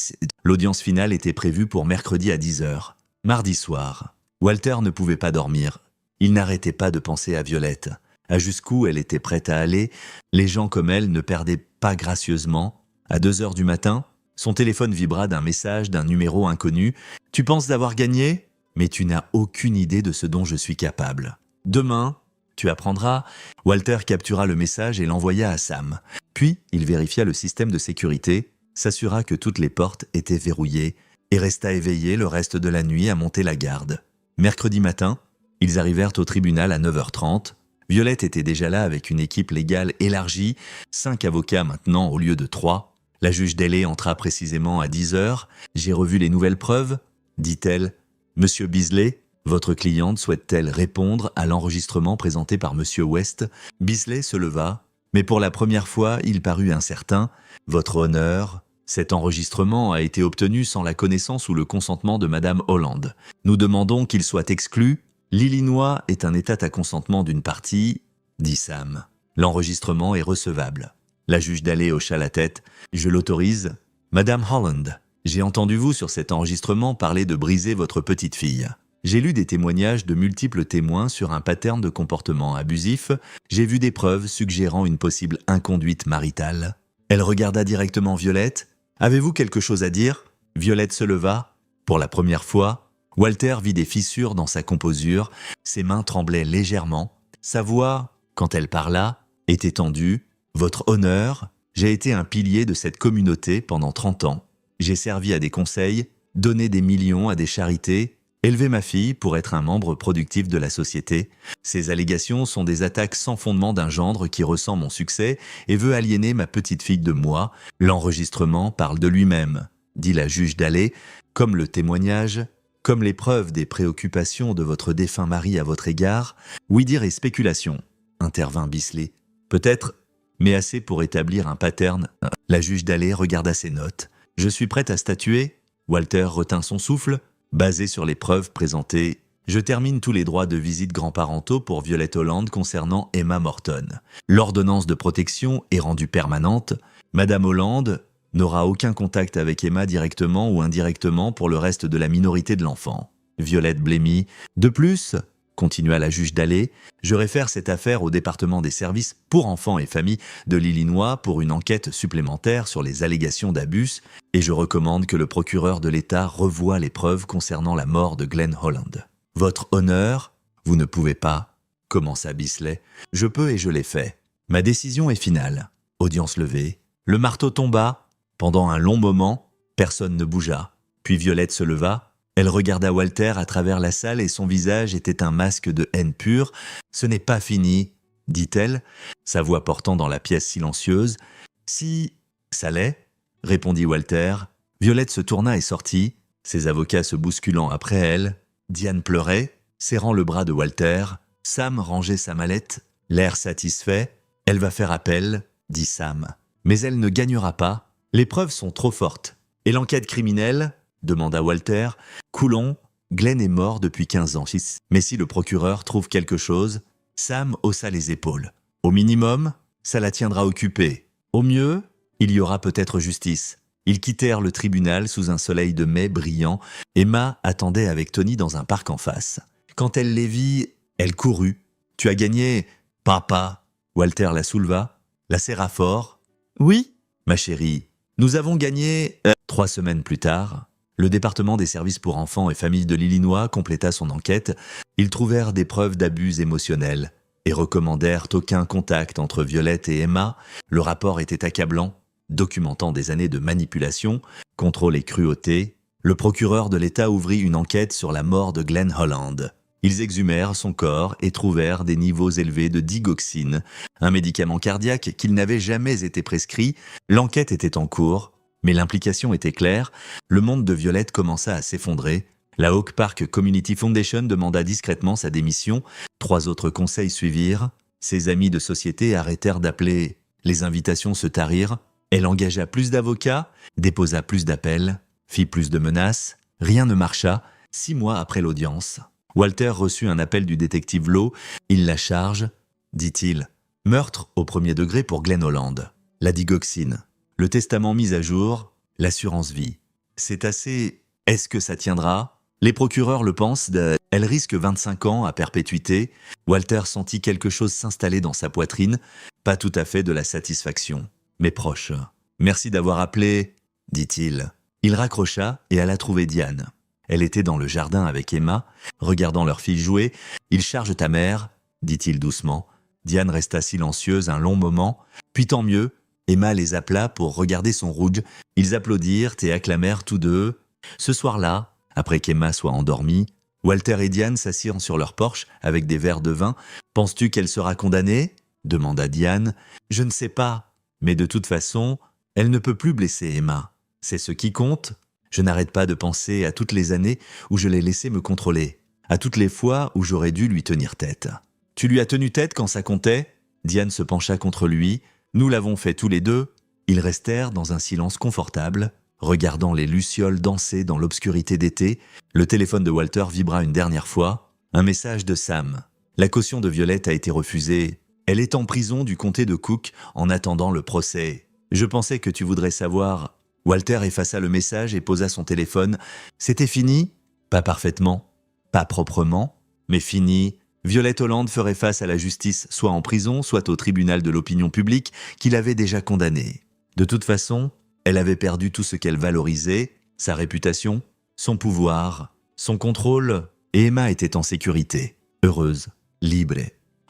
L'audience finale était prévue pour mercredi à 10h. Mardi soir, Walter ne pouvait pas dormir. Il n'arrêtait pas de penser à Violette, à jusqu'où elle était prête à aller. Les gens comme elle ne perdaient pas gracieusement. À 2h du matin, son téléphone vibra d'un message d'un numéro inconnu. « Tu penses d'avoir gagné? Mais tu n'as aucune idée de ce dont je suis capable. Demain, tu apprendras. » Walter captura le message et l'envoya à Sam. Puis, il vérifia le système de sécurité, s'assura que toutes les portes étaient verrouillées et resta éveillé le reste de la nuit à monter la garde. Mercredi matin, ils arrivèrent au tribunal à 9h30. Violette était déjà là avec une équipe légale élargie, 5 avocats maintenant au lieu de 3. La juge Daly entra précisément à 10h. « J'ai revu les nouvelles preuves, dit-elle. Monsieur Beasley, votre cliente souhaite-t-elle répondre à l'enregistrement présenté par Monsieur West ?» Beasley se leva, mais pour la première fois, il parut incertain. « Votre honneur, cet enregistrement a été obtenu sans la connaissance ou le consentement de Madame Holland. Nous demandons qu'il soit exclu. L'Illinois est un État à consentement d'une partie, dit Sam. L'enregistrement est recevable. » La juge Daly hocha la tête. « Je l'autorise. Madame Holland, j'ai entendu vous sur cet enregistrement parler de briser votre petite fille. J'ai lu des témoignages de multiples témoins sur un pattern de comportement abusif. J'ai vu des preuves suggérant une possible inconduite maritale. » Elle regarda directement Violette. « Avez-vous quelque chose à dire ?» Violette se leva. Pour la première fois, Walter vit des fissures dans sa composure, ses mains tremblaient légèrement, sa voix, quand elle parla, était tendue. « Votre honneur, j'ai été un pilier de cette communauté pendant 30 ans. J'ai servi à des conseils, donné des millions à des charités, élevé ma fille pour être un membre productif de la société. Ces allégations sont des attaques sans fondement d'un gendre qui ressent mon succès et veut aliéner ma petite fille de moi. L'enregistrement parle de lui-même, dit la juge Dalley, comme le témoignage, comme les preuves des préoccupations de votre défunt mari à votre égard. Oui dire et spéculation, intervint Bisley. Peut-être, mais assez pour établir un pattern. La juge Dalley regarda ses notes. Je suis prête à statuer. Walter retint son souffle. Basé sur les preuves présentées, je termine tous les droits de visite grands-parentaux pour Violette Holland concernant Emma Morton. L'ordonnance de protection est rendue permanente. Madame Holland n'aura aucun contact avec Emma directement ou indirectement pour le reste de la minorité de l'enfant. Violette blêmit. De plus, continua la juge Dalley, je réfère cette affaire au département des services pour enfants et familles de l'Illinois pour une enquête supplémentaire sur les allégations d'abus et je recommande que le procureur de l'État revoie les preuves concernant la mort de Glenn Holland. Votre honneur, vous ne pouvez pas, commença Bisley. Je peux et je l'ai fait. Ma décision est finale. Audience levée. Le marteau tomba. Pendant un long moment, personne ne bougea. Puis Violette se leva. Elle regarda Walter à travers la salle et son visage était un masque de haine pure. « Ce n'est pas fini, dit-elle, sa voix portant dans la pièce silencieuse. « Si, ça l'est, répondit Walter. Violette se tourna et sortit, ses avocats se bousculant après elle. Diane pleurait, serrant le bras de Walter. Sam rangeait sa mallette, l'air satisfait. « Elle va faire appel, dit Sam. Mais elle ne gagnera pas. Les preuves sont trop fortes. Et l'enquête criminelle ?» demanda Walter. « Coulons, Glenn est mort depuis 15 ans. Mais si le procureur trouve quelque chose… » Sam haussa les épaules. « Au minimum, ça la tiendra occupée. Au mieux, il y aura peut-être justice. » Ils quittèrent le tribunal sous un soleil de mai brillant. Emma attendait avec Tony dans un parc en face. Quand elle les vit, elle courut. « Tu as gagné, papa !» Walter la souleva, la serra fort. « Oui, ma chérie, nous avons gagné… » 3 semaines plus tard, le département des services pour enfants et familles de l'Illinois compléta son enquête. Ils trouvèrent des preuves d'abus émotionnels et recommandèrent aucun contact entre Violette et Emma. Le rapport était accablant, documentant des années de manipulation, contrôle et cruauté. Le procureur de l'État ouvrit une enquête sur la mort de Glenn Holland. Ils exhumèrent son corps et trouvèrent des niveaux élevés de digoxine, un médicament cardiaque qu'il n'avait jamais été prescrit. L'enquête était en cours, mais l'implication était claire. Le monde de Violette commença à s'effondrer. La Oak Park Community Foundation demanda discrètement sa démission. 3 autres conseils suivirent. Ses amis de société arrêtèrent d'appeler. Les invitations se tarirent. Elle engagea plus d'avocats, déposa plus d'appels, fit plus de menaces. Rien ne marcha. 6 mois après l'audience, Walter reçut un appel du détective Lowe. Il la charge, dit-il. Meurtre au 1er degré pour Glenn Holland. La digoxine. Le testament mis à jour. L'assurance vie. C'est assez… Est-ce que ça tiendra ? Les procureurs le pensent. Elle risque 25 ans à perpétuité. Walter sentit quelque chose s'installer dans sa poitrine. Pas tout à fait de la satisfaction, mais proche. Merci d'avoir appelé, dit-il. Il raccrocha et alla trouver Diane. Elle était dans le jardin avec Emma, regardant leur fille jouer. « Il charge ta mère », dit-il doucement. Diane resta silencieuse un long moment, puis tant mieux, Emma les appela pour regarder son rouge. Ils applaudirent et acclamèrent tous deux. Ce soir-là, après qu'Emma soit endormie, Walter et Diane s'assirent sur leur porche avec des verres de vin. « Penses-tu qu'elle sera condamnée ?» demanda Diane. « Je ne sais pas, mais de toute façon, elle ne peut plus blesser Emma. C'est ce qui compte. Je n'arrête pas de penser à toutes les années où je l'ai laissé me contrôler, à toutes les fois où j'aurais dû lui tenir tête. Tu lui as tenu tête quand ça comptait ?» Diane se pencha contre lui. Nous l'avons fait tous les deux. Ils restèrent dans un silence confortable, regardant les lucioles danser dans l'obscurité d'été. Le téléphone de Walter vibra une dernière fois. Un message de Sam. La caution de Violette a été refusée. Elle est en prison du comté de Cook en attendant le procès. Je pensais que tu voudrais savoir. Walter effaça le message et posa son téléphone. C'était fini ? Pas parfaitement, pas proprement, mais fini. Violette Holland ferait face à la justice, soit en prison, soit au tribunal de l'opinion publique qui l'avait déjà condamnée. De toute façon, elle avait perdu tout ce qu'elle valorisait, sa réputation, son pouvoir, son contrôle, et Emma était en sécurité, heureuse, libre.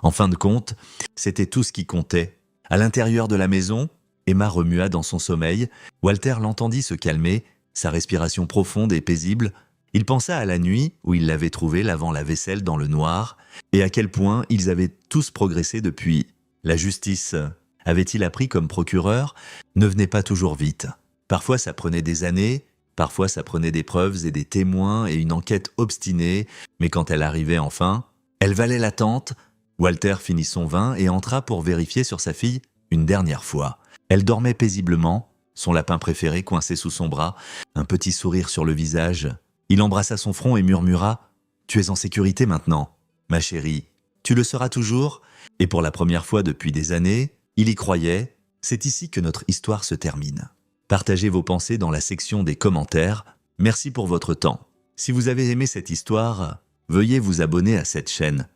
En fin de compte, c'était tout ce qui comptait. À l'intérieur de la maison, Emma remua dans son sommeil. Walter l'entendit se calmer, sa respiration profonde et paisible. Il pensa à la nuit où il l'avait trouvée lavant la vaisselle dans le noir, et à quel point ils avaient tous progressé depuis. La justice, avait-il appris comme procureur, ne venait pas toujours vite. Parfois ça prenait des années, parfois ça prenait des preuves et des témoins et une enquête obstinée, mais quand elle arrivait enfin, elle valait l'attente. Walter finit son vin et entra pour vérifier sur sa fille une dernière fois. Elle dormait paisiblement, son lapin préféré coincé sous son bras, un petit sourire sur le visage. Il embrassa son front et murmura « Tu es en sécurité maintenant, ma chérie. Tu le seras toujours ?» Et pour la première fois depuis des années, il y croyait. C'est ici que notre histoire se termine. Partagez vos pensées dans la section des commentaires. Merci pour votre temps. Si vous avez aimé cette histoire, veuillez vous abonner à cette chaîne